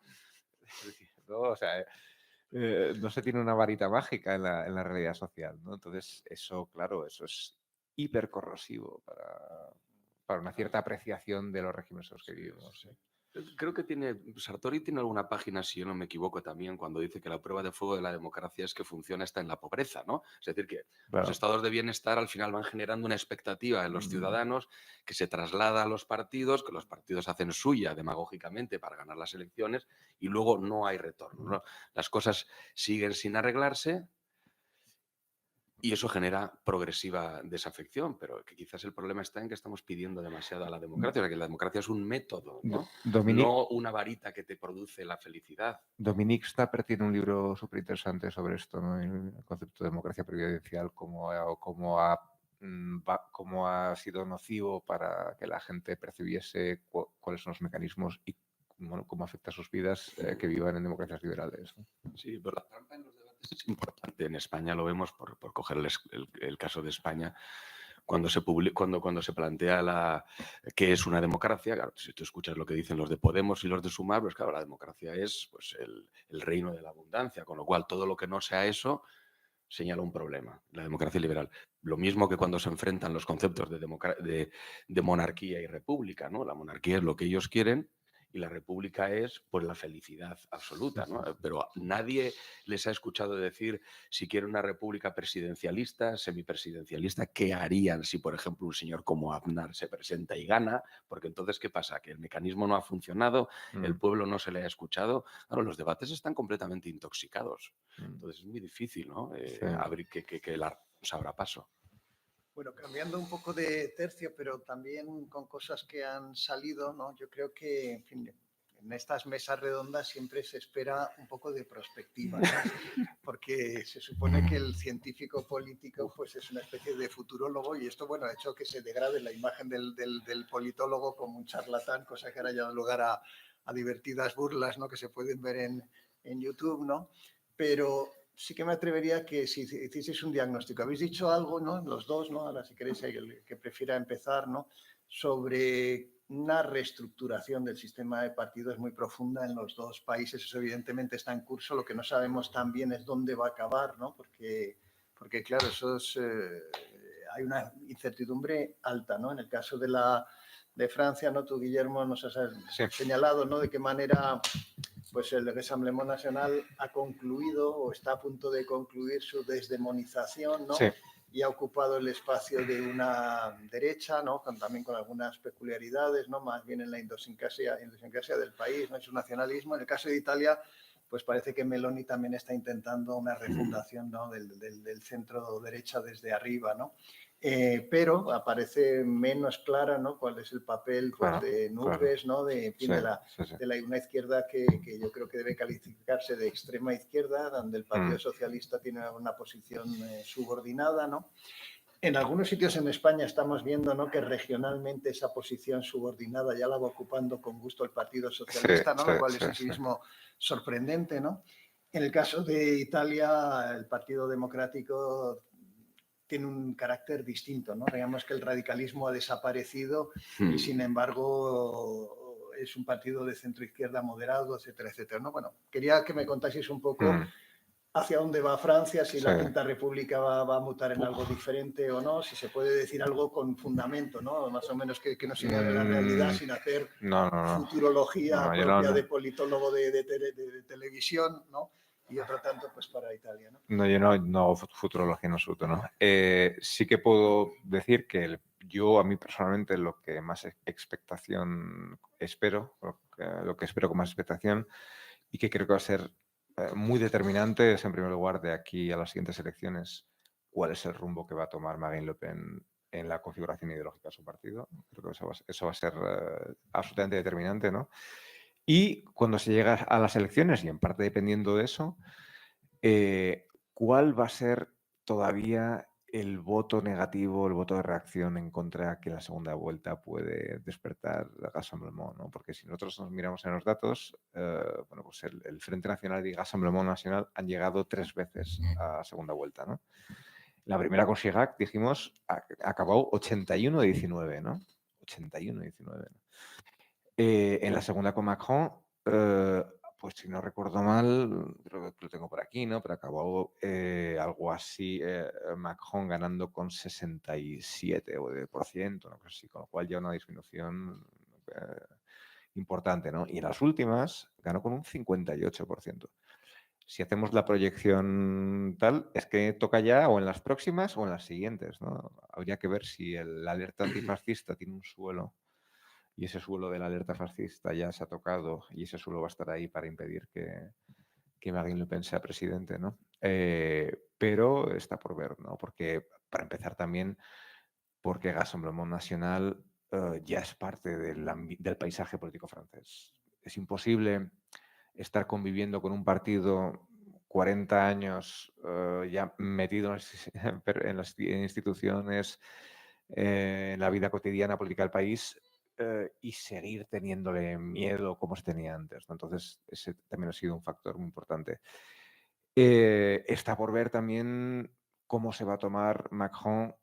¿No? O sea, no se tiene una varita mágica en la realidad social, ¿no? Entonces, eso, claro, eso es hipercorrosivo para una cierta apreciación de los regímenes en los que vivimos. ¿Sí? Creo que Sartori tiene alguna página, si yo no me equivoco, también, cuando dice que la prueba de fuego de la democracia es que funciona está en la pobreza, ¿no? Es decir, que los estados de bienestar al final van generando una expectativa en los ciudadanos que se traslada a los partidos, que los partidos hacen suya demagógicamente para ganar las elecciones y luego no hay retorno, ¿no? Las cosas siguen sin arreglarse. Y eso genera progresiva desafección, pero que quizás el problema está en que estamos pidiendo demasiado a la democracia, que la democracia es un método, ¿no? No una varita que te produce la felicidad. Dominique Stapper tiene un libro súper interesante sobre esto, ¿no? El concepto de democracia presidencial, cómo ha sido nocivo para que la gente percibiese cuáles son los mecanismos y bueno, cómo afecta a sus vidas que vivan en democracias liberales, ¿no? Sí, pero la trampa en los debates es importante. En España lo vemos, por coger el caso de España, cuando se plantea qué es una democracia. Claro, si tú escuchas lo que dicen los de Podemos y los de Sumar, pues claro, la democracia es pues, el reino de la abundancia, con lo cual todo lo que no sea eso señala un problema, la democracia liberal. Lo mismo que cuando se enfrentan los conceptos de monarquía y república, ¿no? La monarquía es lo que ellos quieren y la república es pues la felicidad absoluta, ¿no? Pero nadie les ha escuchado decir si quiere una república presidencialista, semipresidencialista, ¿qué harían si, por ejemplo, un señor como Aznar se presenta y gana? Porque entonces, ¿qué pasa? Que el mecanismo no ha funcionado, el pueblo no se le ha escuchado. Claro, los debates están completamente intoxicados. Entonces es muy difícil, ¿no? Abrir que se abra paso. Bueno, cambiando un poco de tercio, pero también con cosas que han salido, ¿no? Yo creo que, en fin, en estas mesas redondas siempre se espera un poco de prospectiva, ¿no? Porque se supone que el científico político pues es una especie de futurólogo y esto, bueno, ha hecho que se degrade la imagen del politólogo como un charlatán, cosa que ahora ya da lugar a divertidas burlas, ¿no? Que se pueden ver en YouTube, ¿no? Pero sí que me atrevería a que si hicieseis un diagnóstico, habéis dicho algo, ¿no? Los dos, ¿no? Ahora si queréis el que prefiera empezar, ¿no? Sobre una reestructuración del sistema de partidos muy profunda en los dos países. Eso evidentemente está en curso. Lo que no sabemos también es dónde va a acabar, ¿no? Porque claro, hay una incertidumbre alta, ¿no? En el caso de Francia, ¿no? Tú, Guillermo, nos has señalado, ¿no? De qué manera pues el Rassemblement Nacional ha concluido o está a punto de concluir su desdemonización, ¿no? Sí. Y ha ocupado el espacio de una derecha, ¿no? También con algunas peculiaridades, ¿no? Más bien en la idiosincrasia del país, ¿no? En su nacionalismo. En el caso de Italia, pues parece que Meloni también está intentando una refundación, ¿no? del centro derecha desde arriba, ¿no? Pero aparece menos clara, ¿no? Cuál es el papel pues, de Nubes, ¿no? De una izquierda que yo creo que debe calificarse de extrema izquierda, donde el Partido Socialista tiene una posición subordinada, ¿no? En algunos sitios en España estamos viendo, ¿no? Que regionalmente esa posición subordinada ya la va ocupando con gusto el Partido Socialista, ¿no? Lo cual es en sí mismo sorprendente, ¿no? En el caso de Italia, el Partido Democrático tiene un carácter distinto, ¿no? Digamos que el radicalismo ha desaparecido y, sin embargo, es un partido de centro-izquierda moderado, etcétera, etcétera, ¿no? Bueno, quería que me contaseis un poco hacia dónde va Francia, si la Quinta República va a mutar en algo diferente o no, si se puede decir algo con fundamento, ¿no? Más o menos que no se niegue la realidad sin hacer futurología propia de politólogo de televisión, ¿no? Y otro tanto, pues, para Italia, ¿no? No, yo no hago futurología en absoluto, ¿no? Sí que puedo decir que yo, a mí personalmente, lo que más expectación espero, lo que espero con más expectación y que creo que va a ser muy determinante es, en primer lugar, de aquí a las siguientes elecciones, cuál es el rumbo que va a tomar Marine Le Pen en la configuración ideológica de su partido. Creo que eso va a ser absolutamente determinante, ¿no? Y cuando se llega a las elecciones, y en parte dependiendo de eso, ¿cuál va a ser todavía el voto negativo, el voto de reacción en contra que en la segunda vuelta puede despertar Rassemblement, ¿no? Porque si nosotros nos miramos en los datos, bueno, pues el Frente Nacional y Rassemblement Nacional han llegado 3 veces a segunda vuelta, ¿no? La primera con Chirac, dijimos, acabó 81-19, ¿no? 81-19. En la segunda con Macron, pues si no recuerdo mal, creo que lo tengo por aquí, ¿no? Pero acabó algo así, Macron ganando con 67%, ¿no? Así, con lo cual ya una disminución importante, ¿no? Y en las últimas ganó con un 58%. Si hacemos la proyección tal, es que toca ya o en las próximas o en las siguientes, ¿no? Habría que ver si la alerta antifascista tiene un suelo y ese suelo de la alerta fascista ya se ha tocado y ese suelo va a estar ahí para impedir que Marine Le Pen sea presidente, ¿no? Pero está por ver, ¿no? Porque, para empezar también, porque Rassemblement National ya es parte del paisaje político francés. Es imposible estar conviviendo con un partido 40 años ya metido en las instituciones, en la vida cotidiana política del país, y seguir teniéndole miedo como se tenía antes, ¿no? Entonces, ese también ha sido un factor muy importante. Está por ver también cómo se va a tomar Macron,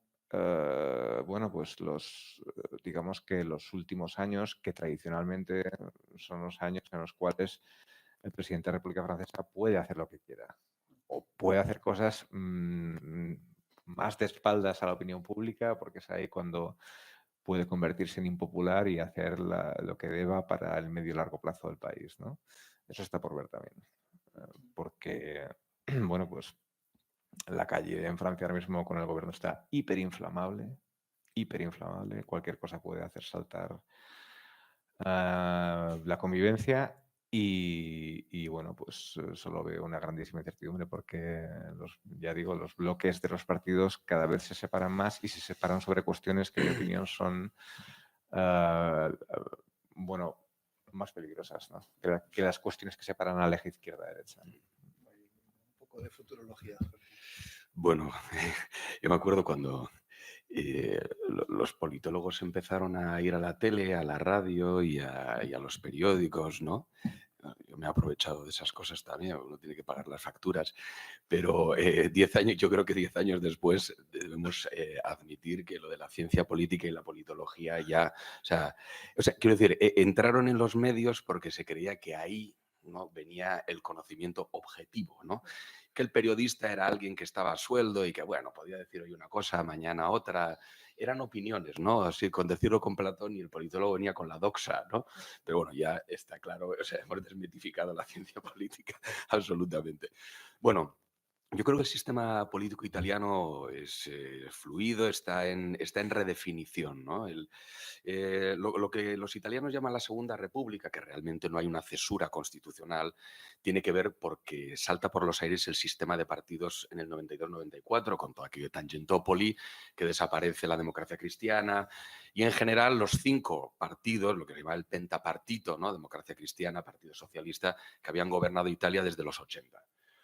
bueno, pues digamos que los últimos años, que tradicionalmente son los años en los cuales el presidente de la República Francesa puede hacer lo que quiera o puede hacer cosas más de espaldas a la opinión pública, porque es ahí cuando puede convertirse en impopular y hacer lo que deba para el medio y largo plazo del país, ¿no? Eso está por ver también, porque, bueno, pues la calle en Francia ahora mismo con el gobierno está hiperinflamable, cualquier cosa puede hacer saltar la convivencia y bueno, pues solo veo una grandísima incertidumbre porque ya digo, los bloques de los partidos cada vez se separan más y se separan sobre cuestiones que en mi opinión son bueno, más peligrosas, ¿no? que las cuestiones que separan a la eje izquierda-derecha. Un poco de futurología. Bueno, yo me acuerdo cuando los politólogos empezaron a ir a la tele, a la radio y a los periódicos, ¿no? Yo me he aprovechado de esas cosas también, uno tiene que pagar las facturas, pero 10 años, yo creo que 10 años después debemos admitir que lo de la ciencia política y la politología ya, o sea quiero decir, entraron en los medios porque se creía que ahí, ¿no?, venía el conocimiento objetivo, ¿no? Que el periodista era alguien que estaba a sueldo y que, bueno, podía decir hoy una cosa, mañana otra. Eran opiniones, ¿no? Así, con decirlo con Platón, y el politólogo venía con la doxa, ¿no? Pero bueno, ya está claro, o sea, hemos desmitificado la ciencia política absolutamente. Bueno, yo creo que el sistema político italiano es fluido, está en redefinición, ¿no? Lo que los italianos llaman la Segunda República, que realmente no hay una cesura constitucional, tiene que ver porque salta por los aires el sistema de partidos en el 92-94, con todo aquello de Tangentopoli, que desaparece la democracia cristiana, y en general los 5 partidos, lo que se llama el pentapartito, ¿no?, Democracia Cristiana, Partido Socialista, que habían gobernado Italia desde los 80.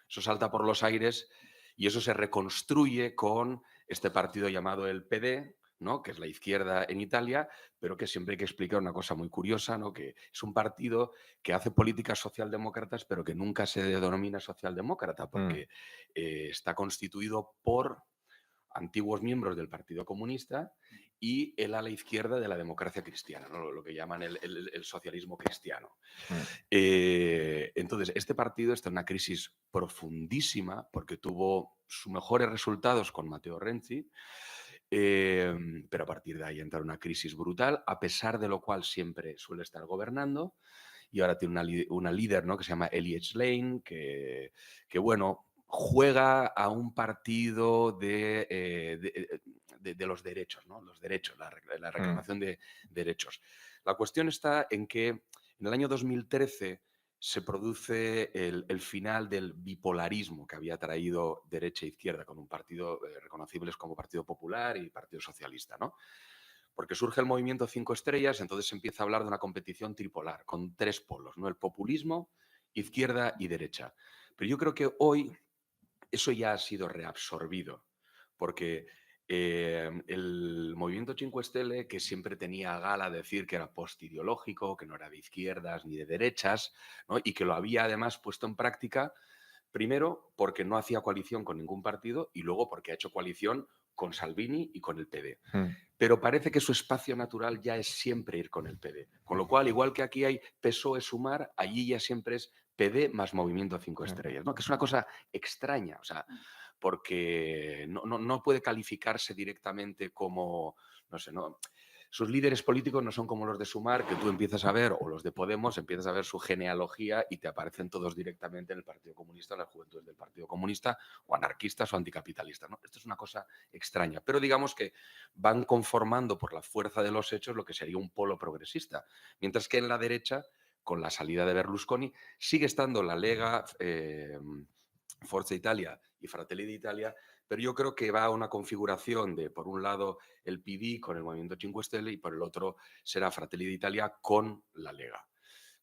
Eso salta por los aires y eso se reconstruye con este partido llamado el PD, ¿no?, que es la izquierda en Italia, pero que siempre hay que explicar una cosa muy curiosa, ¿no?, que es un partido que hace políticas socialdemócratas, pero que nunca se denomina socialdemócrata, porque está constituido por antiguos miembros del Partido Comunista y el ala izquierda de la democracia cristiana, ¿no? Lo que llaman el socialismo cristiano. Entonces, este partido está en una crisis profundísima porque tuvo sus mejores resultados con Matteo Renzi, pero a partir de ahí entra una crisis brutal, a pesar de lo cual siempre suele estar gobernando. Y ahora tiene una líder, ¿no?, que se llama Ellie Schlein, que bueno, juega a un partido de los derechos, ¿no? Los derechos, la reclamación de derechos. La cuestión está en que en el año 2013 se produce el final del bipolarismo que había traído derecha e izquierda con un partido reconocibles como Partido Popular y Partido Socialista, ¿no? Porque surge el movimiento 5 estrellas, entonces se empieza a hablar de una competición tripolar, con 3 polos, ¿no? El populismo, izquierda y derecha. Pero yo creo que hoy eso ya ha sido reabsorbido, porque el movimiento 5 Stelle, que siempre tenía a gala decir que era postideológico, que no era de izquierdas ni de derechas, ¿no?, y que lo había además puesto en práctica, primero porque no hacía coalición con ningún partido y luego porque ha hecho coalición con Salvini y con el PD. Pero parece que su espacio natural ya es siempre ir con el PD. Con lo cual, igual que aquí hay PSOE-Sumar, allí ya siempre es PD más Movimiento 5 estrellas, ¿no? Que es una cosa extraña, o sea, porque no puede calificarse directamente como, no sé, no. Sus líderes políticos no son como los de Sumar, que tú empiezas a ver, o los de Podemos, empiezas a ver su genealogía y te aparecen todos directamente en el Partido Comunista, en las juventudes del Partido Comunista, o anarquistas o anticapitalistas, ¿no? Esto es una cosa extraña, pero digamos que van conformando por la fuerza de los hechos lo que sería un polo progresista, mientras que en la derecha, con la salida de Berlusconi, sigue estando la Lega, Forza Italia y Fratelli d'Italia, pero yo creo que va a una configuración de, por un lado, el PD con el Movimiento 5 Stelle y por el otro será Fratelli d'Italia con la Lega.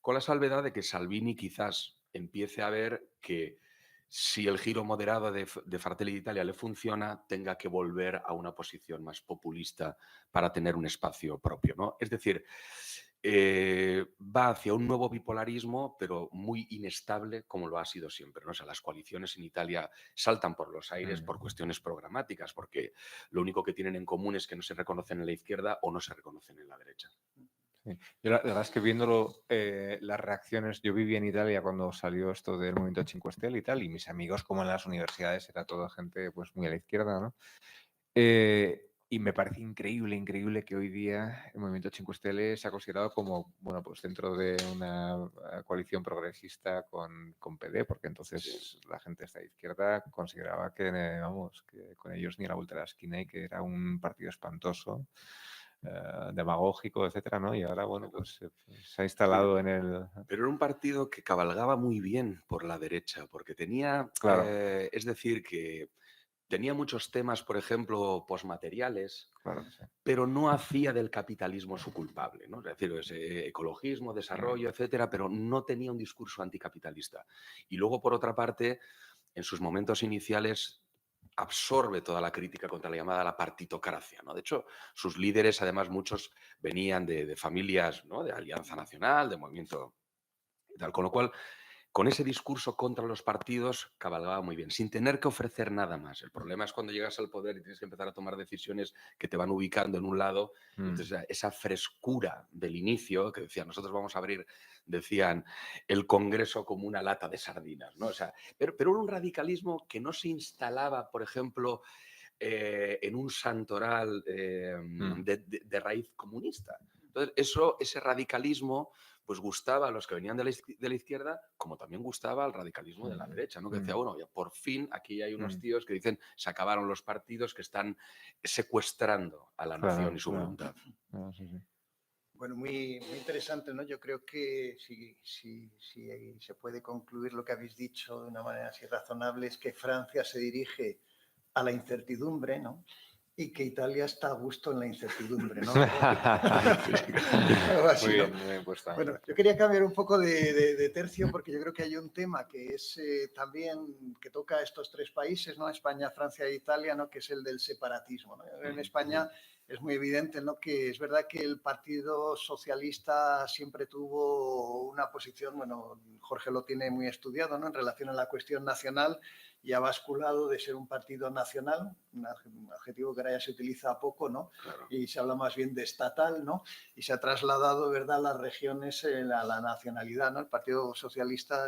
Con la salvedad de que Salvini quizás empiece a ver que si el giro moderado de Fratelli d'Italia le funciona, tenga que volver a una posición más populista para tener un espacio propio, ¿no? Es decir, va hacia un nuevo bipolarismo, pero muy inestable, como lo ha sido siempre, ¿no? O sea, las coaliciones en Italia saltan por los aires por cuestiones programáticas, porque lo único que tienen en común es que no se reconocen en la izquierda o no se reconocen en la derecha. Sí. Yo la verdad es que viéndolo, las reacciones, yo viví en Italia cuando salió esto del movimiento 5 Stelle y tal, y mis amigos, como en las universidades, era toda gente pues muy a la izquierda, ¿no? Y me parece increíble que hoy día el movimiento 5 Stelle se ha considerado como, bueno, pues dentro de una coalición progresista con PD, porque entonces la gente de esta izquierda consideraba que, vamos, que con ellos ni a la vuelta de la esquina y que era un partido espantoso, demagógico, etcétera, ¿no? Y ahora, bueno, pues se ha instalado en el... Pero era un partido que cabalgaba muy bien por la derecha, porque tenía, Claro. es decir, que tenía muchos temas, por ejemplo, posmateriales, Claro que sí. pero no hacía del capitalismo su culpable, ¿no? Es decir, ese ecologismo, desarrollo, etcétera, pero no tenía un discurso anticapitalista. Y luego, por otra parte, en sus momentos iniciales absorbe toda la crítica contra la llamada la partitocracia, ¿no? De hecho, sus líderes, además, muchos venían de familias, ¿no?, de Alianza Nacional, de movimiento y tal, con lo cual, con ese discurso contra los partidos cabalgaba muy bien, sin tener que ofrecer nada más. El problema es cuando llegas al poder y tienes que empezar a tomar decisiones que te van ubicando en un lado. Entonces, esa frescura del inicio, que decían, nosotros vamos a abrir, decían, el Congreso como una lata de sardinas, ¿no? O sea, pero era un radicalismo que no se instalaba, por ejemplo, en un santoral de raíz comunista. Entonces, ese radicalismo pues gustaba a los que venían de la izquierda, como también gustaba al radicalismo de la derecha, ¿no? Que decía, bueno, ya por fin aquí hay unos tíos que dicen, se acabaron los partidos que están secuestrando a la nación y su voluntad. Sí, sí. Bueno, muy interesante, ¿no? Yo creo que si se puede concluir lo que habéis dicho de una manera así razonable, es que Francia se dirige a la incertidumbre, ¿no? Y que Italia está a gusto en la incertidumbre, ¿no? Algo así, Muy bien, ¿no? muy bien puesta. Bueno, yo quería cambiar un poco de tercio porque yo creo que hay un tema que es también que toca a estos 3 países, ¿no? España, Francia e Italia, ¿no? Que es el del separatismo, ¿no? En España es muy evidente, ¿no?, que es verdad que el Partido Socialista siempre tuvo una posición, bueno, Jorge lo tiene muy estudiado, ¿no?, en relación a la cuestión nacional, y ha basculado de ser un partido nacional, un adjetivo que ahora ya se utiliza poco, ¿no?, Claro. y se habla más bien de estatal, ¿no?, y se ha trasladado, ¿verdad?, a las regiones a la nacionalidad, ¿no? El Partido Socialista,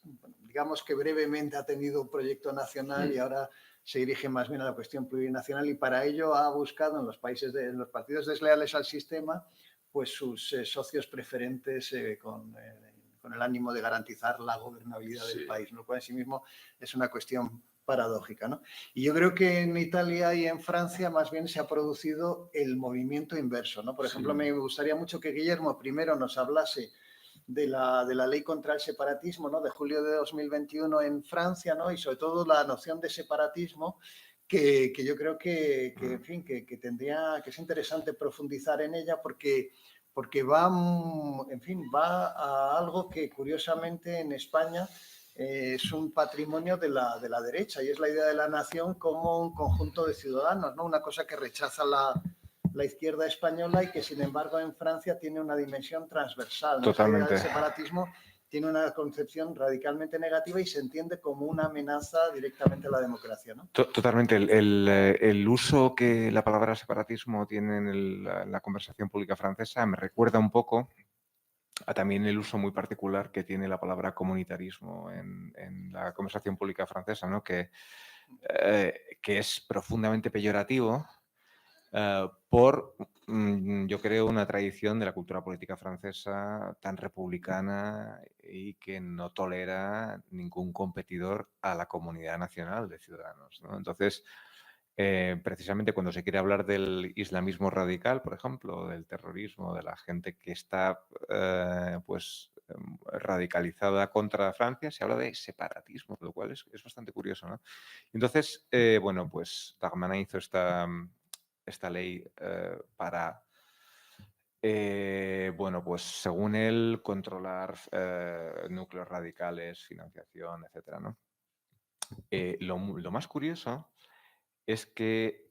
bueno, digamos que brevemente ha tenido un proyecto nacional y ahora se dirige más bien a la cuestión plurinacional, y para ello ha buscado en los partidos desleales al sistema, pues sus socios preferentes con el ánimo de garantizar la gobernabilidad del país, lo cual en sí mismo es una cuestión paradójica, ¿no? Y yo creo que en Italia y en Francia más bien se ha producido el movimiento inverso, ¿no? Por ejemplo, me gustaría mucho que Guillermo primero nos hablase de la ley contra el separatismo, ¿no?, de julio de 2021 en Francia, ¿no?, y sobre todo la noción de separatismo que yo creo en fin, que es interesante profundizar en ella porque va, en fin, va a algo que curiosamente en España es un patrimonio de la derecha, y es la idea de la nación como un conjunto de ciudadanos, ¿no?, una cosa que rechaza la izquierda española y que, sin embargo, en Francia tiene una dimensión transversal, ¿no? Esta idea del separatismo tiene una concepción radicalmente negativa y se entiende como una amenaza directamente a la democracia, ¿no? Totalmente. El uso que la palabra separatismo tiene en la conversación pública francesa me recuerda un poco a también el uso muy particular que tiene la palabra comunitarismo en la conversación pública francesa, ¿no?, que es profundamente peyorativo por, yo creo, una tradición de la cultura política francesa tan republicana y que no tolera ningún competidor a la comunidad nacional de ciudadanos, ¿no? Entonces, precisamente cuando se quiere hablar del islamismo radical, por ejemplo, del terrorismo, de la gente que está radicalizada contra Francia, se habla de separatismo, lo cual es bastante curioso, ¿no? Entonces, bueno, pues Darmanin hizo esta ley para, bueno, pues según él, controlar núcleos radicales, financiación, etcétera, ¿no? Lo más curioso es que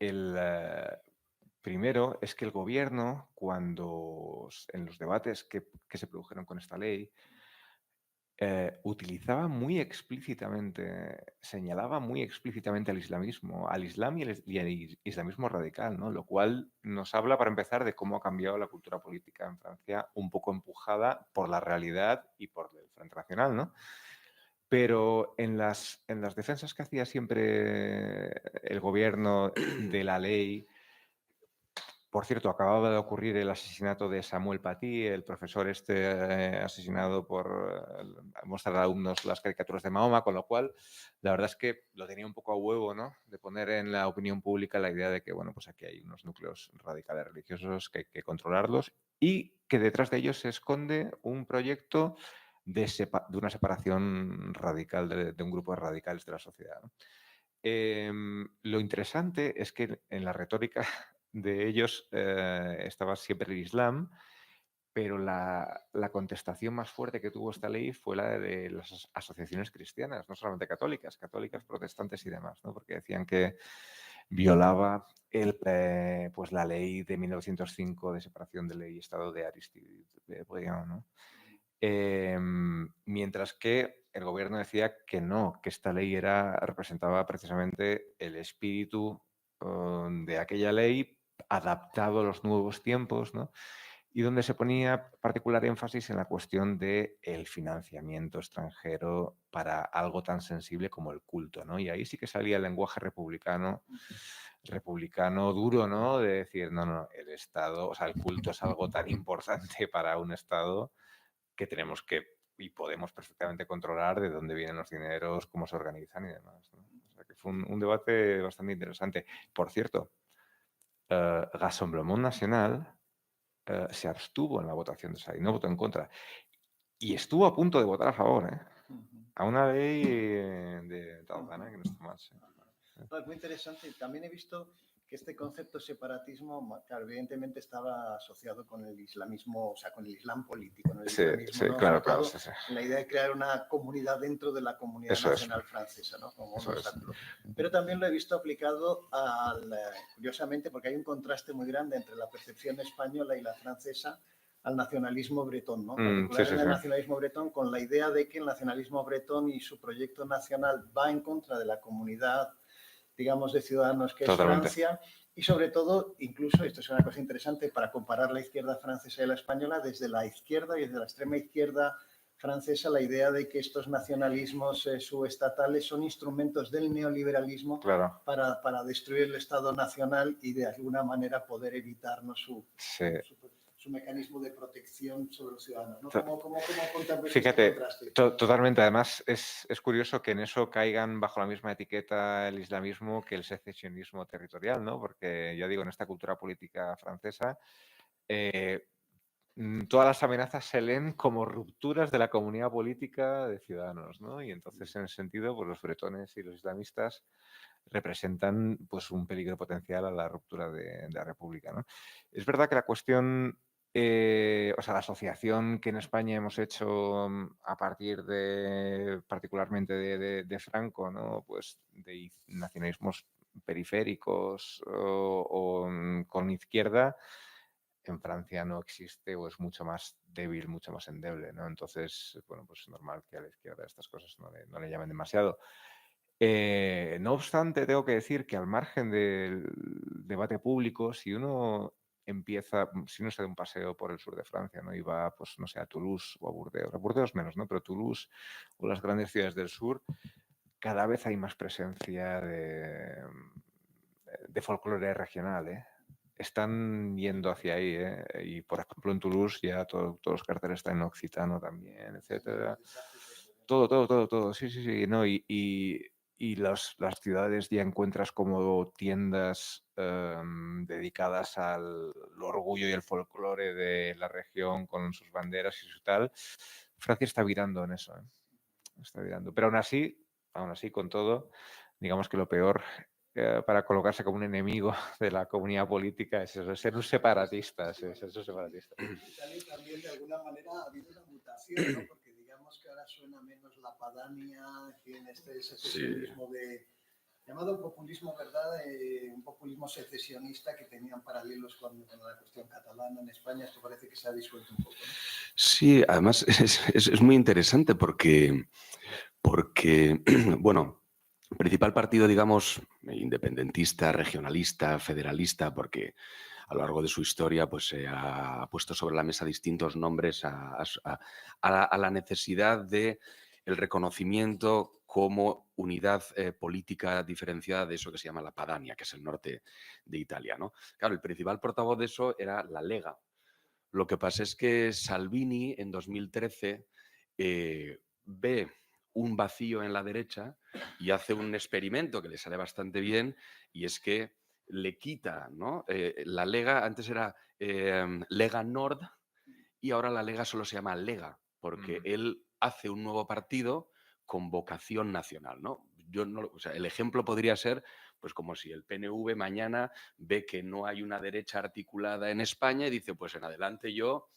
primero es que el gobierno, cuando en los debates que se produjeron con esta ley, utilizaba muy explícitamente, señalaba muy explícitamente al islamismo, al islam y al islamismo radical, ¿no? Lo cual nos habla, para empezar, de cómo ha cambiado la cultura política en Francia, un poco empujada por la realidad y por el Frente Nacional, ¿no? Pero en las defensas que hacía siempre el gobierno de la ley. Por cierto, acababa de ocurrir el asesinato de Samuel Paty, el profesor asesinado por mostrar a alumnos las caricaturas de Mahoma, con lo cual la verdad es que lo tenía un poco a huevo, ¿no?, de poner en la opinión pública la idea de que, bueno, pues aquí hay unos núcleos radicales religiosos que hay que controlarlos y que detrás de ellos se esconde un proyecto de una separación radical de un grupo de radicales de la sociedad, ¿no? Lo interesante es que en la retórica de ellos estaba siempre el Islam, pero la contestación más fuerte que tuvo esta ley fue la de las asociaciones cristianas, no solamente católicas, protestantes y demás, ¿no?, porque decían que violaba pues la ley de 1905 de separación de ley y Estado de Aristide Briand, ¿no? Mientras que el gobierno decía que no, que esta ley representaba precisamente el espíritu de aquella ley adaptado a los nuevos tiempos, ¿no?, y donde se ponía particular énfasis en la cuestión del financiamiento extranjero para algo tan sensible como el culto, ¿no? Y ahí sí que salía el lenguaje republicano duro, ¿no?, de decir, no, el Estado, o sea, el culto es algo tan importante para un Estado que tenemos y podemos perfectamente controlar de dónde vienen los dineros, cómo se organizan y demás, ¿no? O sea, que fue un debate bastante interesante. Por cierto, Rassemblement Nacional se abstuvo en la votación de esa ley, no votó en contra. Y estuvo a punto de votar a favor, a una ley de Darmanin que no está mal. Sí. No, es muy interesante. También he visto que este concepto de separatismo, claro, evidentemente estaba asociado con el islamismo, o sea, con el islam político, ¿no? El Sí, islamismo, sí, ¿no? claro, Sobre claro, todo sí, sí. en la idea de crear una comunidad dentro de la comunidad Eso es. nacional francesa, ¿no? Como un Eso es. obstáculo. Pero también lo he visto aplicado curiosamente, porque hay un contraste muy grande entre la percepción española y la francesa, al nacionalismo bretón, ¿no? Sí, Particularmente sí, el sí. nacionalismo bretón, con la idea de que el nacionalismo bretón y su proyecto nacional va en contra de la comunidad, digamos, de ciudadanos que es Totalmente. Francia, y sobre todo, incluso, esto es una cosa interesante para comparar la izquierda francesa y la española, desde la izquierda y desde la extrema izquierda francesa, la idea de que estos nacionalismos subestatales son instrumentos del neoliberalismo Claro. para destruir el Estado nacional y de alguna manera poder evitarnos Sí. su mecanismo de protección sobre los ciudadanos, ¿no? To- ¿Cómo contemplas Fíjate, este contraste? totalmente. Además, es curioso que en eso caigan bajo la misma etiqueta el islamismo que el secesionismo territorial, ¿no? Porque ya digo, en esta cultura política francesa, todas las amenazas se leen como rupturas de la comunidad política de ciudadanos, ¿no? Y entonces, en ese sentido, pues los bretones y los islamistas representan pues un peligro potencial a la ruptura de la República, ¿no? Es verdad que la cuestión, o sea, la asociación que en España hemos hecho a partir de, particularmente de Franco, ¿no? Pues de nacionalismos periféricos o con izquierda, en Francia no existe o es mucho más débil, mucho más endeble, ¿no? Entonces, bueno, pues es normal que a la izquierda estas cosas no le llamen demasiado. No obstante, tengo que decir que al margen del debate público, si uno si uno se da un paseo por el sur de Francia, ¿no? Y va, pues, no sé, a Toulouse o a Burdeos menos, ¿no? Pero Toulouse o las grandes ciudades del sur, cada vez hay más presencia de folclore regional, ¿eh? Están yendo hacia ahí, ¿eh? Y, por ejemplo, en Toulouse ya todos los carteles están en occitano también, etcétera. Todo. Sí, sí, sí. No, y las ciudades ya encuentras como tiendas dedicadas al orgullo y el folclore de la región con sus banderas y su tal. Francia está virando en eso, ¿eh? Está virando. Pero aún así, con todo, digamos que lo peor para colocarse como un enemigo de la comunidad política es eso, ser un separatista. Sí, ser un separatista. Italia también de alguna manera ha habido una mutación, ¿no? Porque digamos que ahora suena menos la padania, en fin, este secesionismo llamado populismo, ¿verdad? Un populismo secesionista que tenían paralelos con la cuestión catalana en España. Esto parece que se ha disuelto un poco, ¿no? Sí, además es muy interesante porque bueno, principal partido, digamos, independentista, regionalista, federalista, porque a lo largo de su historia pues, se ha puesto sobre la mesa distintos nombres a la necesidad de el reconocimiento como unidad política diferenciada de eso que se llama la Padania, que es el norte de Italia, ¿no? Claro, el principal portavoz de eso era la Lega. Lo que pasa es que Salvini en 2013 ve un vacío en la derecha y hace un experimento que le sale bastante bien, y es que le quita, ¿no? La Lega, antes era Lega Nord, y ahora la Lega solo se llama Lega, porque él hace un nuevo partido con vocación nacional, ¿no? O sea, el ejemplo podría ser, pues como si el PNV mañana ve que no hay una derecha articulada en España y dice, pues en adelante yo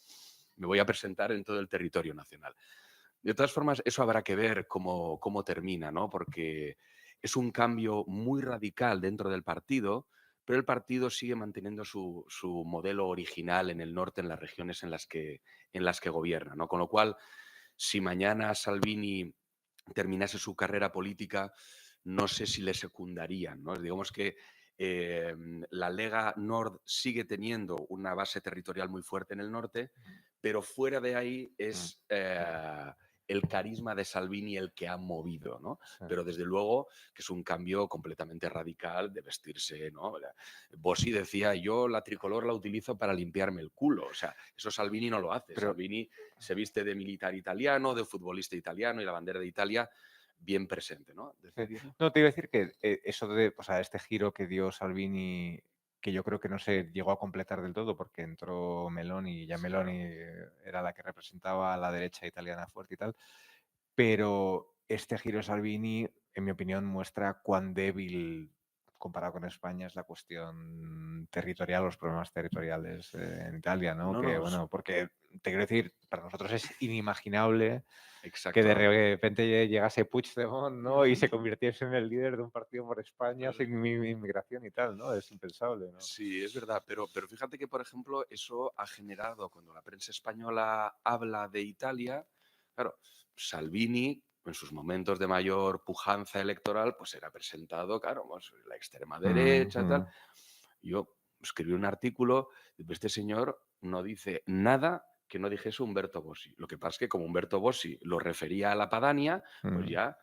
me voy a presentar en todo el territorio nacional. De todas formas, eso habrá que ver cómo termina, ¿no? Porque es un cambio muy radical dentro del partido, pero el partido sigue manteniendo su modelo original en el norte, en las regiones en las que gobierna, ¿no? Con lo cual, si mañana Salvini terminase su carrera política, no sé si le secundarían, ¿no? Digamos que la Lega Nord sigue teniendo una base territorial muy fuerte en el norte, pero fuera de ahí es el carisma de Salvini el que ha movido, ¿no? Sí. Pero desde luego que es un cambio completamente radical de vestirse, ¿no? Bossi decía, yo la tricolor la utilizo para limpiarme el culo. O sea, eso Salvini no lo hace. Pero, Salvini se viste de militar italiano, de futbolista italiano, y la bandera de Italia bien presente, ¿no? No, te iba a decir que eso de, o sea, este giro que dio Salvini, que yo creo que no se llegó a completar del todo porque entró Meloni y ya Meloni era la que representaba a la derecha italiana fuerte y tal, pero este giro de Salvini, en mi opinión, muestra cuán débil comparado con España, es la cuestión territorial, los problemas territoriales en Italia, ¿no? No, Que, no, bueno, porque te quiero decir, para nosotros es inimaginable que exacto. de repente llegase Puigdemont, ¿no? Y se convirtiese en el líder de un partido por España sin inmigración y tal, ¿no? Es impensable, ¿no? Sí, es verdad, pero fíjate que, por ejemplo, eso ha generado, cuando la prensa española habla de Italia, claro, Salvini, en sus momentos de mayor pujanza electoral, pues era presentado, claro, pues, la extrema derecha, tal. Yo escribí un artículo, este señor no dice nada que no dijese Umberto Bossi. Lo que pasa es que como Umberto Bossi lo refería a la Padania, pues ya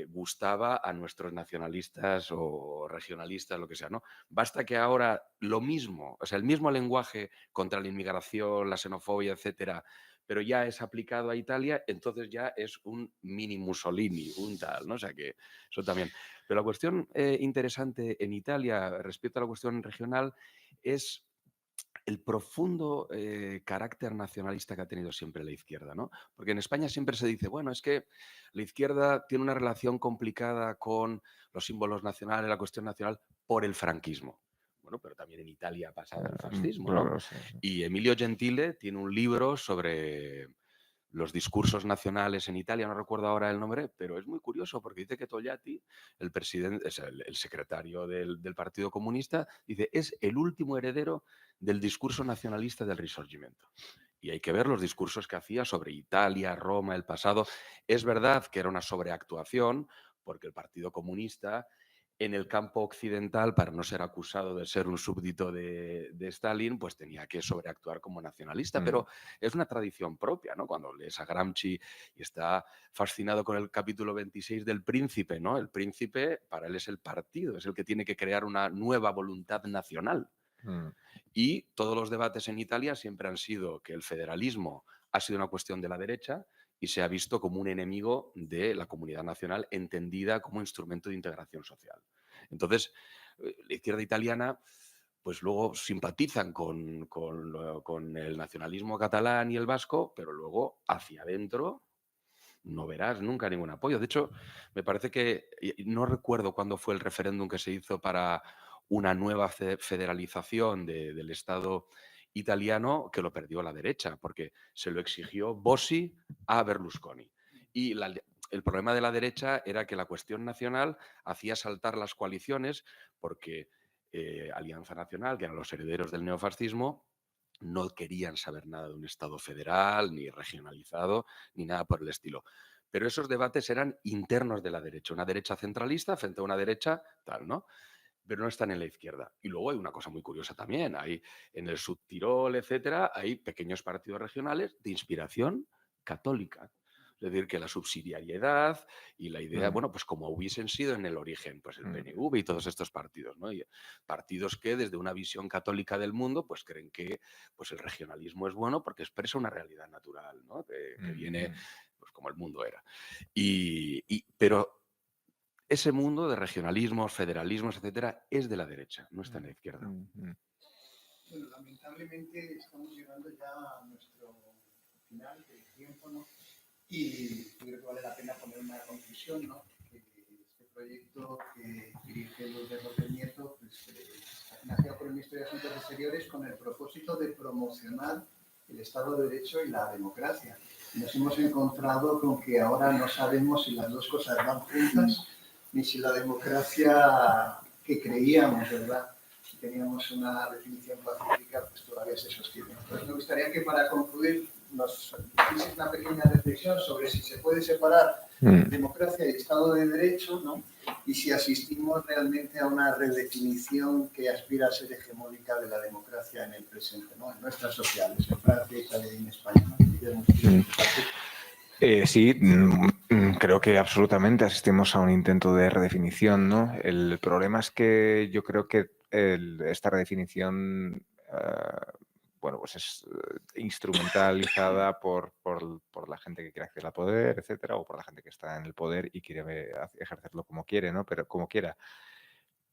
gustaba a nuestros nacionalistas o regionalistas, lo que sea, ¿no? Basta que ahora lo mismo, o sea, el mismo lenguaje contra la inmigración, la xenofobia, etcétera, pero ya es aplicado a Italia, entonces ya es un mini Mussolini, un tal, ¿no? O sea que eso también. Pero la cuestión interesante en Italia respecto a la cuestión regional es el profundo carácter nacionalista que ha tenido siempre la izquierda, ¿no? Porque en España siempre se dice, bueno, es que la izquierda tiene una relación complicada con los símbolos nacionales, la cuestión nacional, por el franquismo. Bueno, pero también en Italia ha pasado el fascismo, ¿no? Claro, sí. Y Emilio Gentile tiene un libro sobre los discursos nacionales en Italia, no recuerdo ahora el nombre, pero es muy curioso porque dice que Togliatti, el presidente, es el secretario del Partido Comunista, dice, es el último heredero del discurso nacionalista del Risorgimento. Y hay que ver los discursos que hacía sobre Italia, Roma, el pasado. Es verdad que era una sobreactuación, porque el Partido Comunista en el campo occidental, para no ser acusado de ser un súbdito de Stalin, pues tenía que sobreactuar como nacionalista, pero es una tradición propia, ¿no? Cuando lees a Gramsci y está fascinado con el capítulo 26 del Príncipe, ¿no? El Príncipe para él es el partido, es el que tiene que crear una nueva voluntad nacional. Y todos los debates en Italia siempre han sido que el federalismo ha sido una cuestión de la derecha y se ha visto como un enemigo de la comunidad nacional entendida como instrumento de integración social. Entonces, la izquierda italiana pues luego simpatizan con el nacionalismo catalán y el vasco, pero luego hacia adentro no verás nunca ningún apoyo. De hecho, me parece que, no recuerdo cuándo fue el referéndum que se hizo para una nueva federalización del Estado italiano, que lo perdió la derecha, porque se lo exigió Bossi a Berlusconi. Y el problema de la derecha era que la cuestión nacional hacía saltar las coaliciones, porque Alianza Nacional, que eran los herederos del neofascismo, no querían saber nada de un Estado federal, ni regionalizado, ni nada por el estilo. Pero esos debates eran internos de la derecha, una derecha centralista frente a una derecha tal, ¿no? Pero no están en la izquierda. Y luego hay una cosa muy curiosa también, hay en el Subtirol, etcétera, hay pequeños partidos regionales de inspiración católica. Es decir, que la subsidiariedad y la idea, bueno, pues como hubiesen sido en el origen, pues el PNV y todos estos partidos, ¿no? Y partidos que desde una visión católica del mundo, pues creen que pues el regionalismo es bueno porque expresa una realidad natural, ¿no? Que viene, pues como el mundo era. Pero ese mundo de regionalismos, federalismos, etcétera, es de la derecha, no está en la izquierda. Bueno, lamentablemente estamos llegando ya a nuestro final del tiempo, ¿no? Y creo que vale la pena poner una conclusión, ¿no? Que este proyecto que dirige Lourdes López Nieto pues, está financiado por el Ministerio de Asuntos Exteriores con el propósito de promocionar el Estado de Derecho y la democracia. Nos hemos encontrado con que ahora no sabemos si las dos cosas van juntas, ni si la democracia que creíamos, ¿verdad?, si teníamos una definición pacífica, pues todavía se sostiene. Entonces me gustaría que para concluir nos hiciese una pequeña reflexión sobre si se puede separar democracia y Estado de Derecho, ¿no? Y si asistimos realmente a una redefinición que aspira a ser hegemónica de la democracia en el presente, ¿no? En nuestras sociales, en Francia, Italia y en España, ¿no? Sí, creo que absolutamente asistimos a un intento de redefinición, ¿no? El problema es que yo creo que esta redefinición bueno, pues es instrumentalizada por la gente que quiere acceder al poder, etcétera, o por la gente que está en el poder y quiere ejercerlo como quiere, ¿no? Pero como quiera.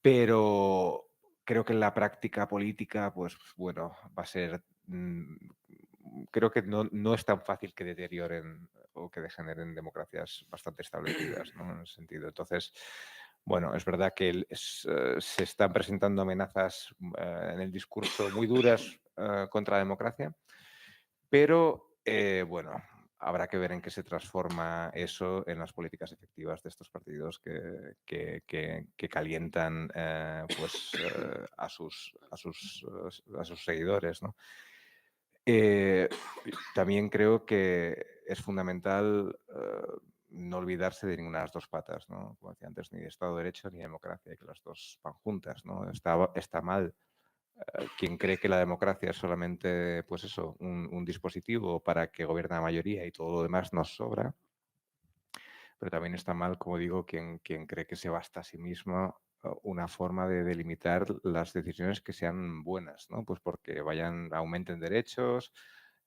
Pero creo que en la práctica política, pues bueno, va a ser... creo que no es tan fácil que deterioren o que degeneren democracias bastante establecidas, ¿no? En ese sentido. Entonces, Bueno, es verdad que se están presentando amenazas en el discurso muy duras contra la democracia, pero bueno, habrá que ver en qué se transforma eso en las políticas efectivas de estos partidos que calientan a sus seguidores, ¿no? También creo que es fundamental no olvidarse de ninguna de las dos patas, ¿no? Como decía antes, ni de Estado de Derecho ni de democracia, que las dos van juntas, ¿no? Está mal quien cree que la democracia es solamente, pues eso, un dispositivo para que gobierne la mayoría y todo lo demás nos sobra. Pero también está mal, como digo, quien cree que se basta a sí mismo una forma de delimitar las decisiones que sean buenas, ¿no? Pues porque aumenten derechos,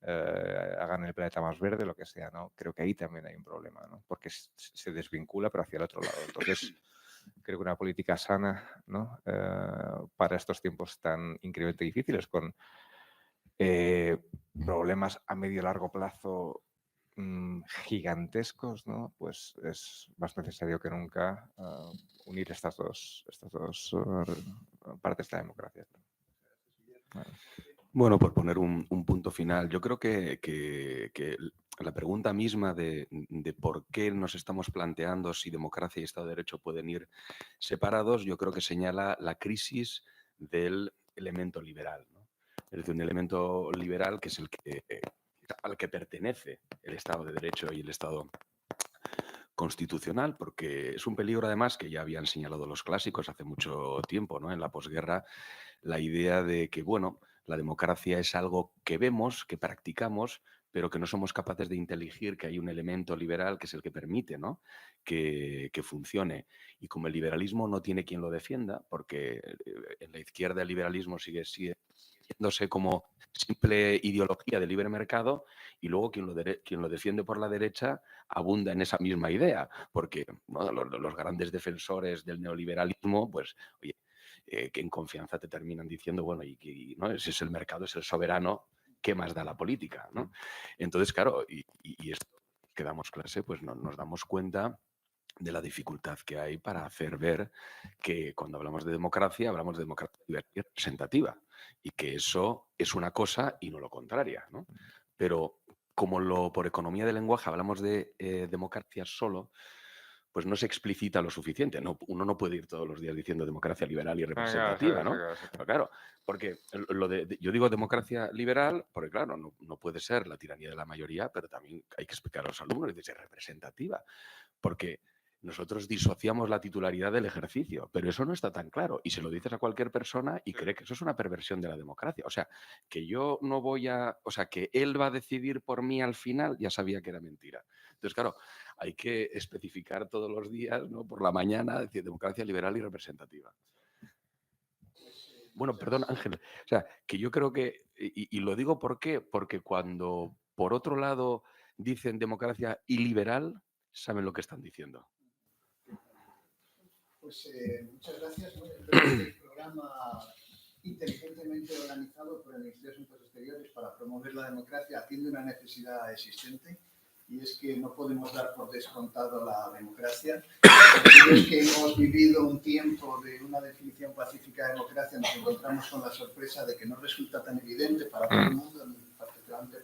hagan el planeta más verde, lo que sea, ¿no? Creo que ahí también hay un problema, ¿no? Porque se desvincula, pero hacia el otro lado. Entonces, creo que una política sana, ¿no? Para estos tiempos tan increíblemente difíciles, con problemas a medio y largo plazo gigantescos, ¿no? Pues es más necesario que nunca unir estas dos partes de la democracia. Bueno, por poner un punto final, yo creo que la pregunta misma de por qué nos estamos planteando si democracia y Estado de Derecho pueden ir separados, yo creo que señala la crisis del elemento liberal, ¿no? Es decir, un elemento liberal que es al que pertenece el Estado de Derecho y el Estado constitucional, porque es un peligro además que ya habían señalado los clásicos hace mucho tiempo, ¿no? En la posguerra, la idea de que, bueno, la democracia es algo que vemos, que practicamos, pero que no somos capaces de inteligir que hay un elemento liberal que es el que permite, ¿no? que funcione. Y como el liberalismo no tiene quien lo defienda, porque en la izquierda el liberalismo sigue viéndose como simple ideología de libre mercado, y luego quien lo defiende por la derecha abunda en esa misma idea, porque ¿no? los grandes defensores del neoliberalismo, pues, oye, que en confianza te terminan diciendo, bueno, ¿no? Ese es el mercado, es el soberano, ¿qué más da la política? ¿no? Entonces, claro, y esto que damos clase, pues nos damos cuenta de la dificultad que hay para hacer ver que cuando hablamos de democracia liberal y representativa, y que eso es una cosa y no lo contraria, ¿no? Pero como por economía del lenguaje hablamos de democracia solo, pues no se explicita lo suficiente. No, uno no puede ir todos los días diciendo democracia liberal y representativa, ¿no? Pero claro, porque yo digo democracia liberal, porque claro, no puede ser la tiranía de la mayoría, pero también hay que explicar a los alumnos, y decir representativa, porque nosotros disociamos la titularidad del ejercicio, pero eso no está tan claro. Y se lo dices a cualquier persona y cree que eso es una perversión de la democracia. O sea, que yo no que él va a decidir por mí al final, ya sabía que era mentira. Entonces, claro, hay que especificar todos los días, ¿no? Por la mañana, decir democracia liberal y representativa. Bueno, perdón, Ángel. O sea, que yo creo que, y lo digo ¿por qué? Porque cuando, por otro lado, dicen democracia y liberal, saben lo que están diciendo. Pues muchas gracias. El programa inteligentemente organizado por el Ministerio de Asuntos Exteriores para promover la democracia atiende una necesidad existente, y es que no podemos dar por descontado la democracia. Es que hemos vivido un tiempo de una definición pacífica de democracia, nos encontramos con la sorpresa de que no resulta tan evidente para todo el mundo, particularmente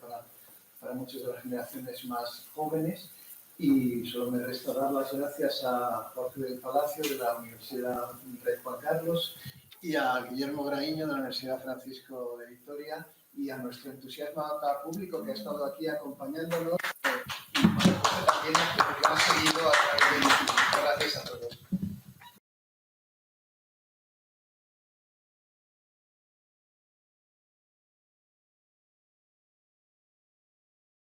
para muchas de las generaciones más jóvenes. Y solo me resta dar las gracias a Jorge del Palacio de la Universidad Rey Juan Carlos y a Guillermo Graíño de la Universidad Francisco de Vitoria, y a nuestro entusiasmado público que ha estado aquí acompañándonos